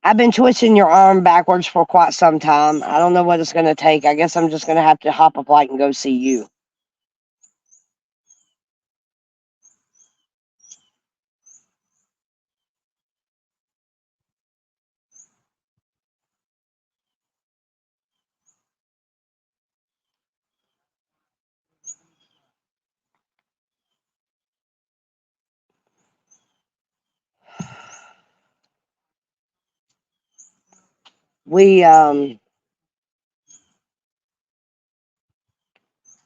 I've been twisting your arm backwards for quite some time. I don't know what it's going to take. I guess I'm just going to have to hop a flight and go see you. We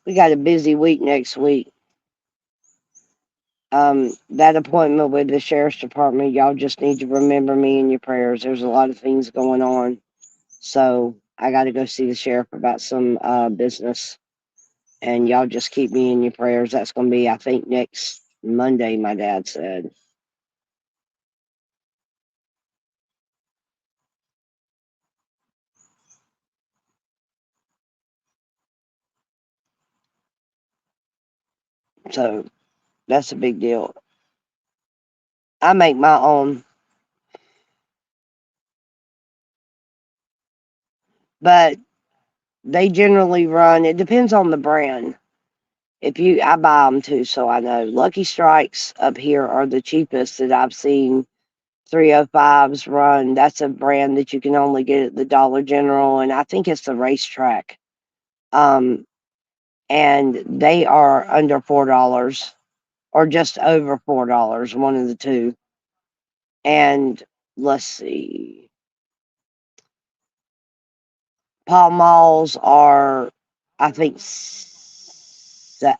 we got a busy week next week. That appointment with the sheriff's department, y'all just need to remember me in your prayers. There's a lot of things going on. So I got to go see the sheriff about some business. And y'all just keep me in your prayers. That's going to be, I think, next Monday, my dad said. So that's a big deal. I make my own, but they generally run, it depends on the brand. I buy them too, so I know. Lucky Strikes up here are the cheapest that I've seen. 305s run. That's a brand that you can only get at the Dollar General, and I think it's the Racetrack. Um, and they are under $4 or just over $4, one of the two. And let's see, Pall Malls are, I think,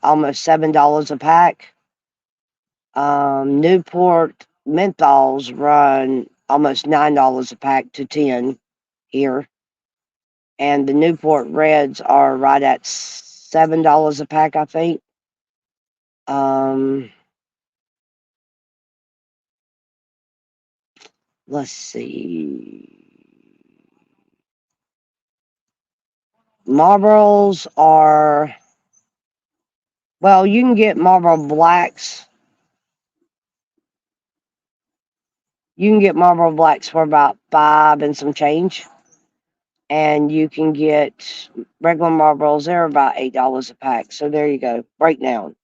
almost $7 a pack. Newport menthols run almost $9 a pack to 10 here, and the Newport Reds are right at $7 a pack, I think. Um, let's see. Marlboros are, well, you can get Marlboro Blacks. You can get Marlboro Blacks for about 5 and some change. And you can get regular Marlboros, they're about $8 a pack. So there you go, breakdown.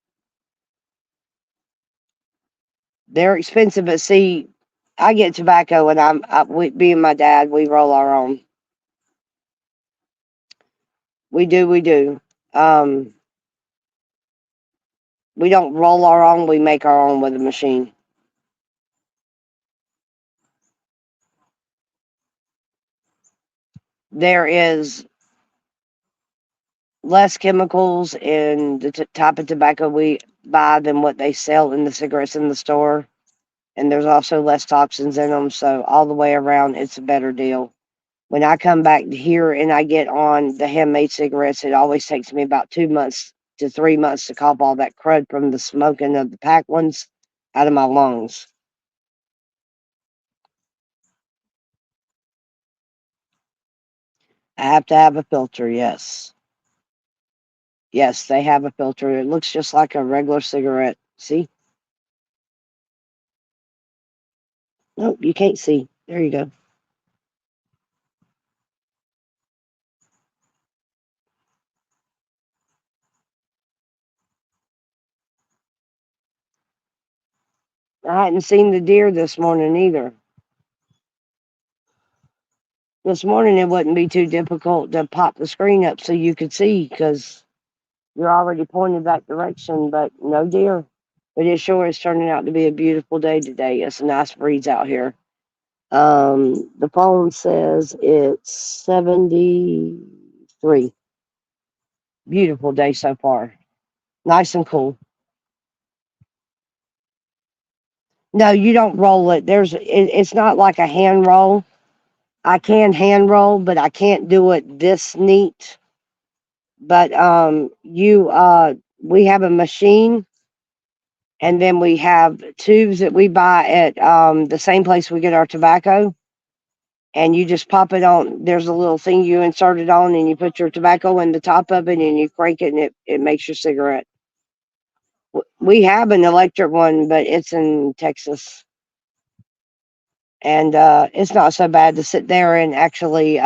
They're expensive, but see, I get tobacco and me and my dad, we roll our own. We do. Um, we don't roll our own, we make our own with a machine. There is less chemicals in the type of tobacco we buy than what they sell in the cigarettes in the store. And there's also less toxins in them. So all the way around, it's a better deal. When I come back here and I get on the handmade cigarettes, it always takes me about 2 months to 3 months to cough all that crud from the smoking of the pack ones out of my lungs. I have to have a filter, yes. Yes, they have a filter. It looks just like a regular cigarette. See? Nope, you can't see. There you go. I hadn't seen the deer this morning either. This morning it wouldn't be too difficult to pop the screen up so you could see because you're already pointed that direction, but no deer. But it sure is turning out to be a beautiful day today. It's a nice breeze out here. The phone says it's 73. Beautiful day so far. Nice and cool. No, you don't roll it. It's not like a hand roll. I can hand roll, but I can't do it this neat. But we have a machine, and then we have tubes that we buy at the same place we get our tobacco. And you just pop it on. There's a little thing you insert it on, and you put your tobacco in the top of it, and you crank it, and it makes your cigarette. We have an electric one, but it's in Texas. And it's not so bad to sit there and actually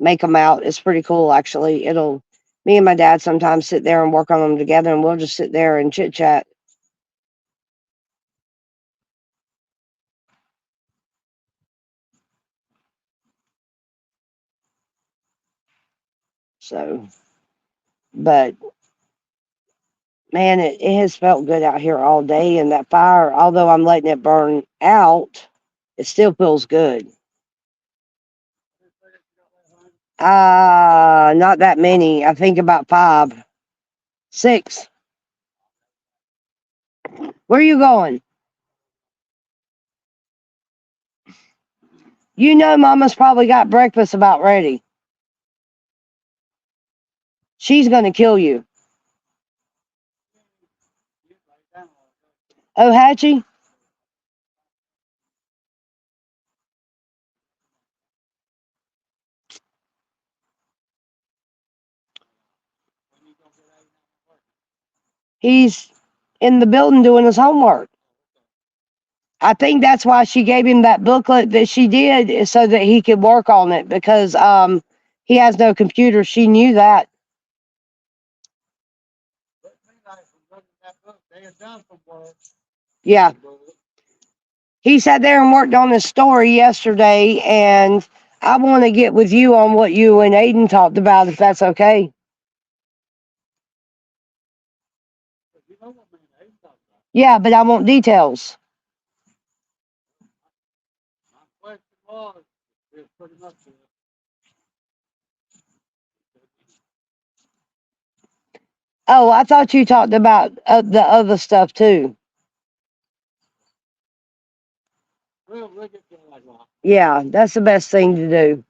make them out. It's pretty cool, actually. Me and my dad sometimes sit there and work on them together, and we'll just sit there and chit chat. So, but man, it has felt good out here all day. And that fire, although I'm letting it burn out, it still feels good. Not that many. I think about 5, 6. Where are you going? You know Mama's probably got breakfast about ready. She's gonna kill you. Oh, Hatchie? He's in the building doing his homework. I think that's why she gave him that booklet that she did, is so that he could work on it, because he has no computer. She knew that. They had done some work. Yeah. He sat there and worked on his story yesterday, and I want to get with you on what you and Aiden talked about, if that's okay. You know what man they talking about. Yeah, but I want details. My question was, it's pretty much Oh, I thought you talked about the other stuff too. we'll get to it like that. Yeah, that's the best thing to do.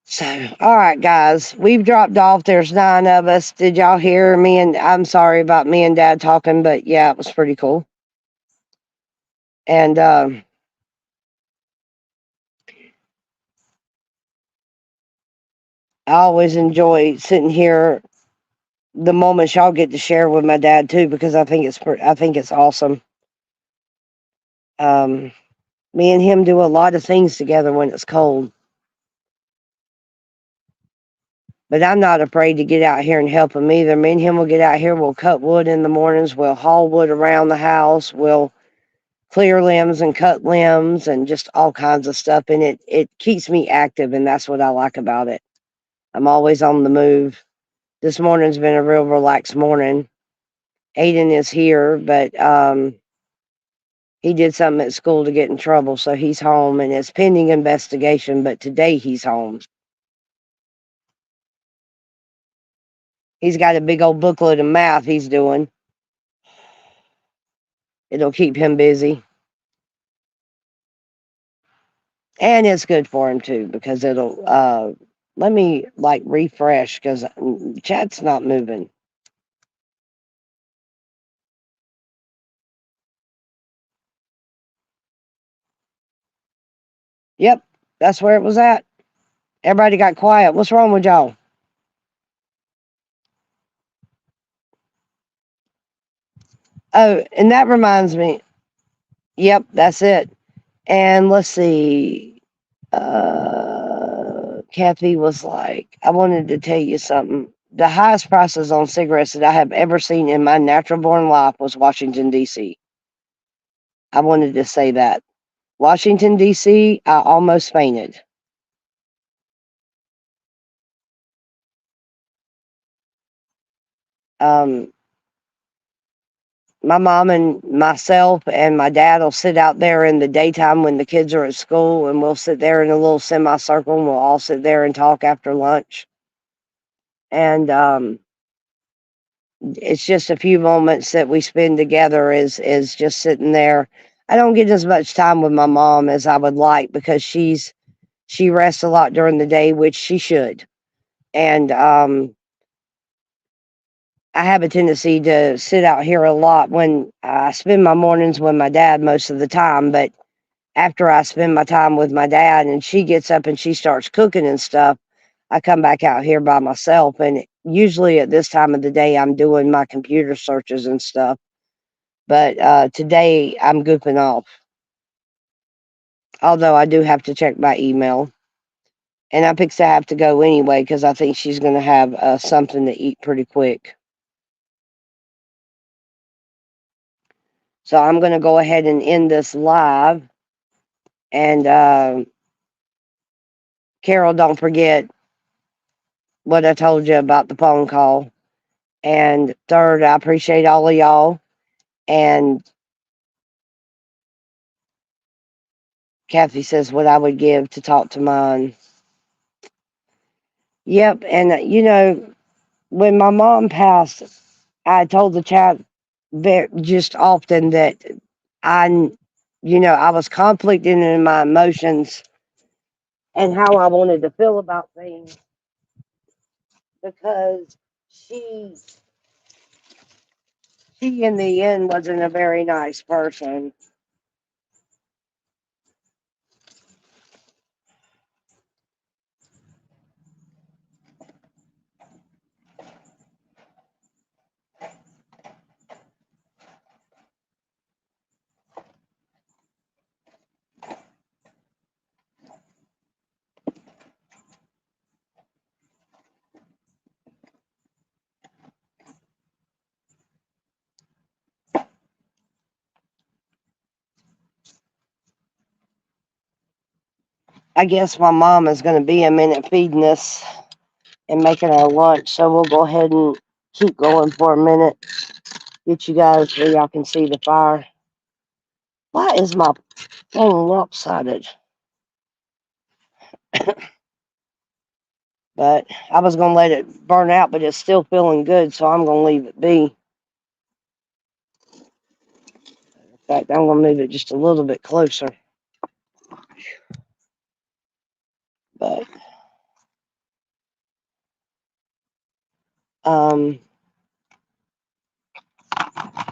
So, all right, guys, we've dropped off. There's 9 of us. Did y'all hear me? And I'm sorry about me and Dad talking, but yeah, it was pretty cool. And I always enjoy sitting here, the moments y'all get to share with my dad too, because I think it's awesome. Me and him do a lot of things together when it's cold. But I'm not afraid to get out here and help him either. Me and him will get out here. We'll cut wood in the mornings. We'll haul wood around the house. We'll clear limbs and cut limbs and just all kinds of stuff. And it keeps me active, and that's what I like about it. I'm always on the move. This morning's been a real relaxed morning. Aiden is here, but he did something at school to get in trouble, so he's home, and it's pending investigation, but today he's home. He's got a big old booklet of math he's doing. It'll keep him busy. And it's good for him too, because it'll let me like refresh, because chat's not moving. Yep, that's where it was at. Everybody got quiet. What's wrong with y'all? Oh, and that reminds me. Yep, that's it. And let's see. Kathy was like, I wanted to tell you something. The highest prices on cigarettes that I have ever seen in my natural born life was Washington, D.C. I wanted to say that. Washington, D.C., I almost fainted. My mom and myself and my dad will sit out there in the daytime when the kids are at school, and we'll sit there in a little semicircle, and we'll all sit there and talk after lunch. And it's just a few moments that we spend together is just sitting there. I don't get as much time with my mom as I would like, because she rests a lot during the day, which she should. And I have a tendency to sit out here a lot when I spend my mornings with my dad most of the time. But after I spend my time with my dad and she gets up and she starts cooking and stuff, I come back out here by myself. And usually at this time of the day, I'm doing my computer searches and stuff. But today I'm goofing off. Although I do have to check my email. And I fix to have to go anyway, because I think she's going to have something to eat pretty quick. So I'm going to go ahead and end this live. And Carol, don't forget what I told you about the phone call. And third, I appreciate all of y'all. And Kathy says what I would give to talk to mine. Yep, and when my mom passed, I told the chat just often that I, I was conflicted in my emotions and how I wanted to feel about things because she in the end wasn't a very nice person. I guess my mom is going to be a minute feeding us and making our lunch, so we'll go ahead and keep going for a minute. Get you guys where y'all can see the fire. Why is my phone lopsided? But I was going to let it burn out, but it's still feeling good, so I'm going to leave it be. In fact, I'm going to move it just a little bit closer. But,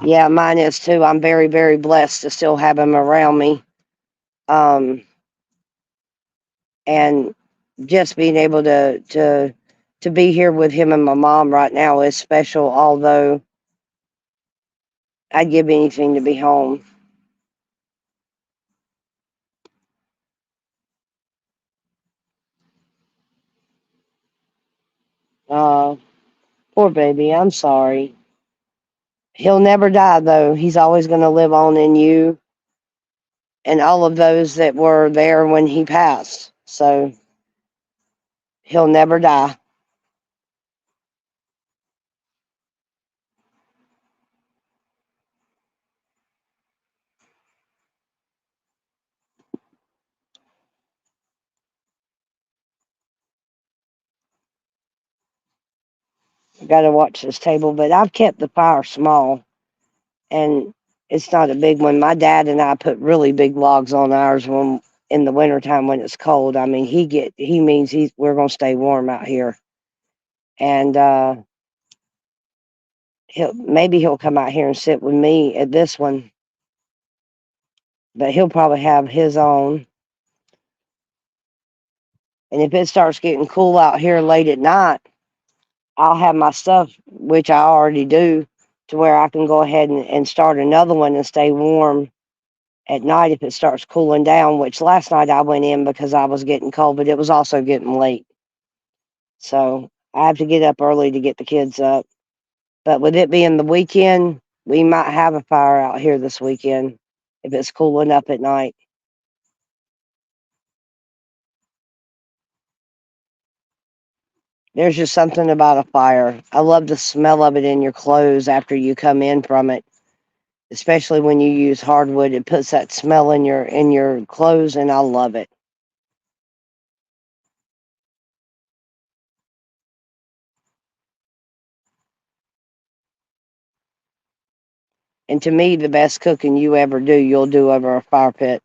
yeah, mine is too. I'm very, very blessed to still have him around me. And just being able to be here with him and my mom right now is special, although I'd give anything to be home. Poor baby, I'm sorry. He'll never die, though. He's always going to live on in you and all of those that were there when he passed. So he'll never die. I got to watch this table, but I've kept the fire small, and it's not a big one. My dad and I put really big logs on ours when in the wintertime when it's cold. I mean, he means we're gonna stay warm out here, and he'll come out here and sit with me at this one, but he'll probably have his own. And if it starts getting cool out here late at night, I'll have my stuff, which I already do, to where I can go ahead and start another one and stay warm at night if it starts cooling down, which last night I went in because I was getting cold, but it was also getting late. So I have to get up early to get the kids up. But with it being the weekend, we might have a fire out here this weekend if it's cool enough at night. There's just something about a fire. I love the smell of it in your clothes after you come in from it, especially when you use hardwood. It puts that smell in your clothes, and I love it. And to me, the best cooking you ever do, you'll do over a fire pit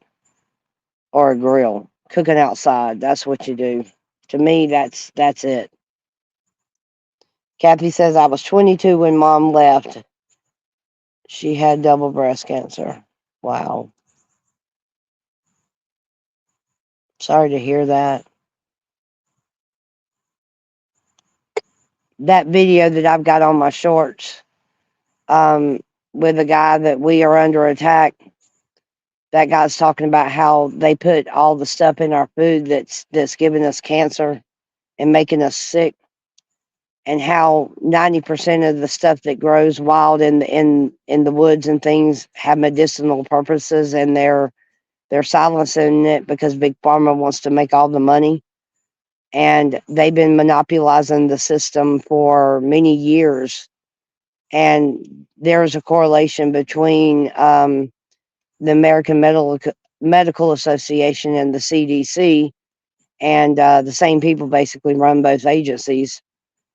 or a grill. Cooking outside, that's what you do. To me, that's it. Kathy says I was 22 when Mom left. She had double breast cancer. Wow. Sorry to hear that. That video that I've got on my shorts, with the guy that we are under attack, that guy's talking about how they put all the stuff in our food that's giving us cancer and making us sick, and how 90% of the stuff that grows wild in the woods and things have medicinal purposes, and they're silencing it because Big Pharma wants to make all the money. And they've been monopolizing the system for many years. And there's a correlation between the American Medical Association and the CDC, and the same people basically run both agencies.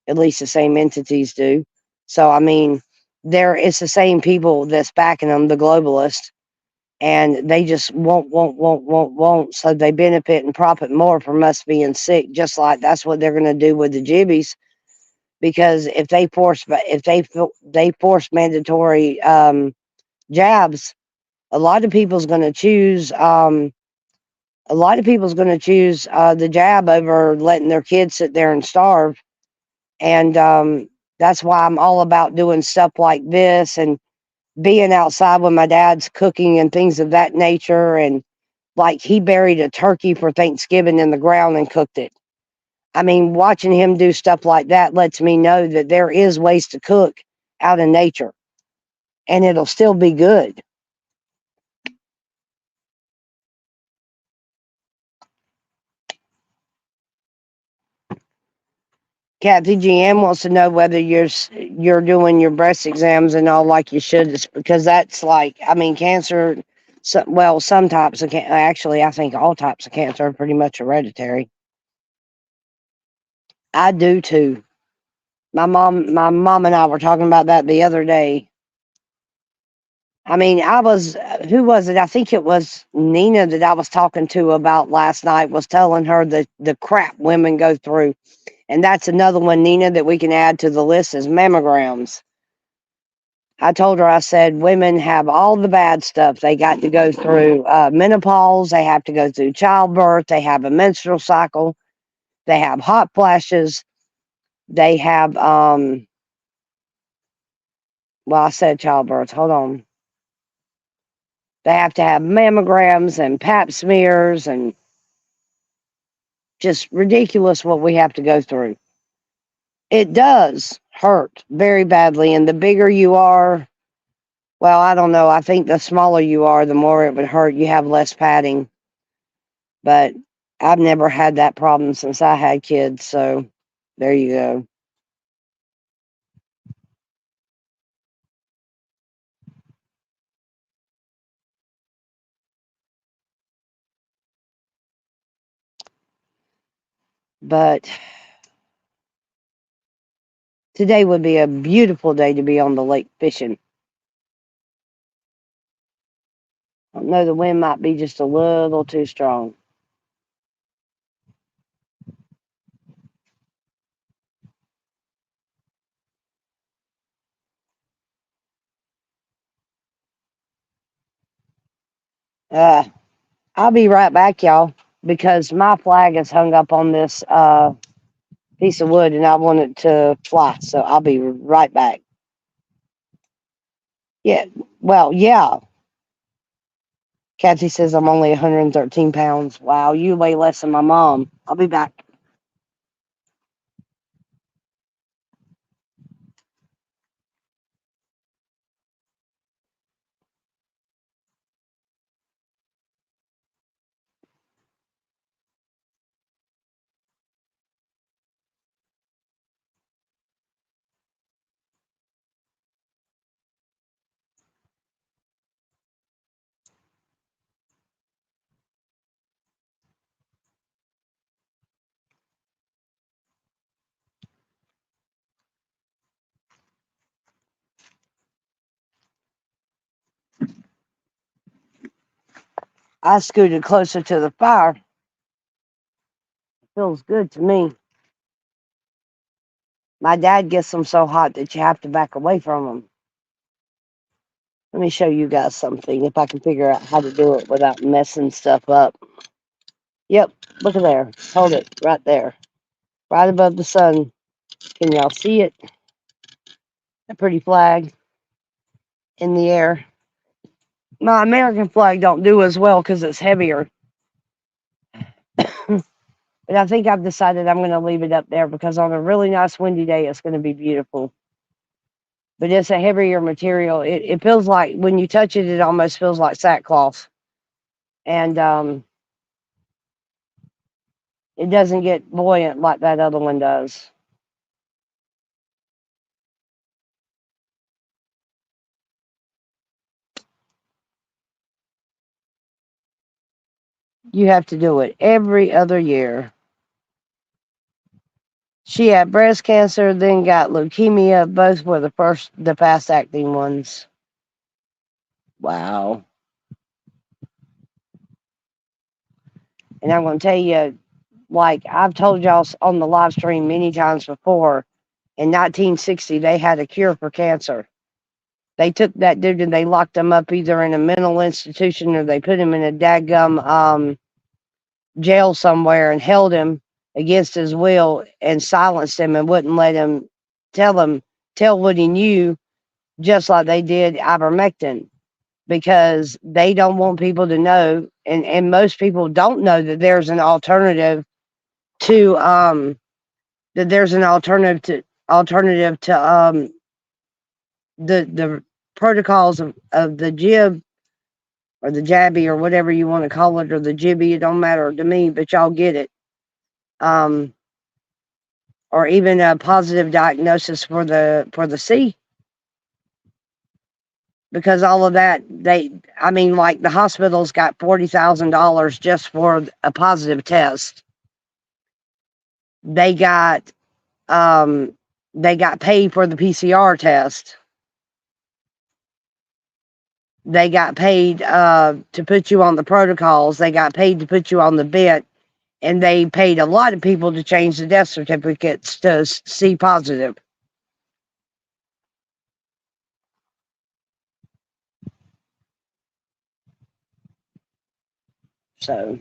At least the same entities do. So I mean, it's the same people that's backing them, the globalists, and they just won't. So they benefit and profit more from us being sick, just like that's what they're going to do with the jibbies. Because if they force mandatory jabs, a lot of people's going to choose. A lot of people's going to choose the jab over letting their kids sit there and starve. And that's why I'm all about doing stuff like this and being outside when my dad's cooking and things of that nature. And like he buried a turkey for Thanksgiving in the ground and cooked it. I mean, watching him do stuff like that lets me know that there is ways to cook out in nature and it'll still be good. Kathy GM wants to know whether you're doing your breast exams and all like you should, because that's like, I mean, cancer. Well, some types of cancer. Actually, I think all types of cancer are pretty much hereditary. I do too. My mom and I were talking about that the other day. I mean, who was it? I think it was Nina that I was talking to about last night, was telling her the crap women go through. And that's another one, Nina, that we can add to the list is mammograms. I told her, I said, women have all the bad stuff. They got to go through menopause. They have to go through childbirth. They have a menstrual cycle. They have hot flashes. They have, I said childbirth. Hold on. They have to have mammograms and pap smears and just ridiculous what we have to go through. It does hurt very badly. And the bigger you are, well, I don't know. I think the smaller you are, the more it would hurt. You have less padding. But I've never had that problem since I had kids. So there you go. But today would be a beautiful day to be on the lake fishing. I know the wind might be just a little too strong. I'll be right back, y'all, because my flag is hung up on this piece of wood and I want it to fly. So I'll be right back. Yeah. Well, yeah. Kathy says I'm only 113 pounds. Wow, you weigh less than my mom. I'll be back. I scooted closer to the fire. Feels good to me. My dad gets them so hot that you have to back away from them. Let me show you guys something if I can figure out how to do it without messing stuff up. Yep, look at there. Hold it right there. Right above the sun. Can y'all see it? A pretty flag in the air. My American flag don't do as well because it's heavier. But I think I've decided I'm going to leave it up there because on a really nice windy day, it's going to be beautiful. But it's a heavier material. It feels like when you touch it, it almost feels like sackcloth. And it doesn't get buoyant like that other one does. You have to do it every other year. She had breast cancer, then got leukemia. Both were the fast acting ones. Wow. And I'm going to tell you, like I've told y'all on the live stream many times before, in 1960, they had a cure for cancer. They took that dude and they locked him up either in a mental institution or they put him in a dadgum jail somewhere and held him against his will and silenced him and wouldn't let him tell what he knew, just like they did ivermectin, because they don't want people to know, and most people don't know that there's an alternative to the protocols of the jib or the jabby or whatever you want to call it, or the jibby. It don't matter to me, but y'all get it. Or even a positive diagnosis for the C, because all of that, like the hospitals got $40,000 just for a positive test. They got paid for the PCR test. They got paid to put you on the protocols. They got paid to put you on the bit. And they paid a lot of people to change the death certificates to C positive. So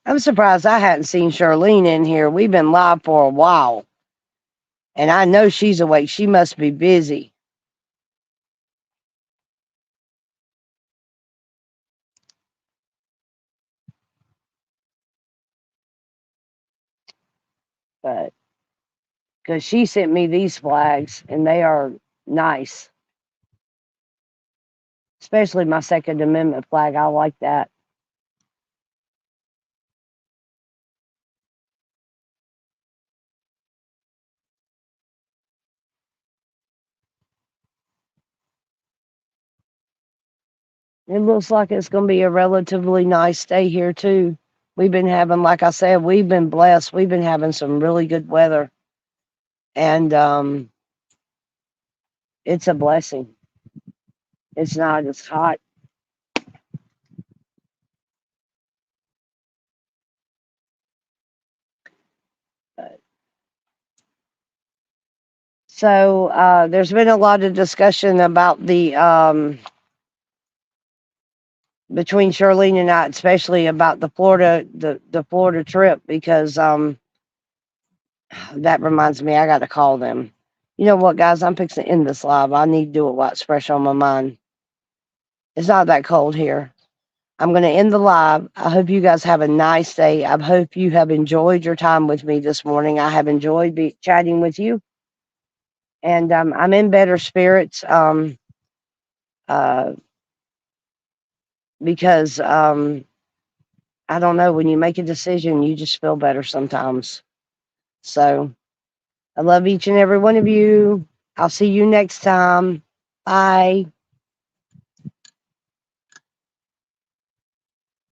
I'm surprised I hadn't seen Charlene in here. We've been live for a while. And I know she's awake. She must be busy. But because she sent me these flags and they are nice. Especially my Second Amendment flag. I like that. It looks like it's going to be a relatively nice day here, too. We've been having, like I said, we've been blessed. We've been having some really good weather. And it's a blessing. It's not as hot. So there's been a lot of discussion about the between Charlene and I, especially about the Florida trip, because that reminds me, I got to call them. You know what, guys? I'm fixing to end this live. I need to do it while it's fresh on my mind. It's not that cold here. I'm going to end the live. I hope you guys have a nice day. I hope you have enjoyed your time with me this morning. I have enjoyed chatting with you. And I'm in better spirits because I don't know, when you make a decision, you just feel better sometimes. So I love each and every one of you. I'll see you next time. Bye.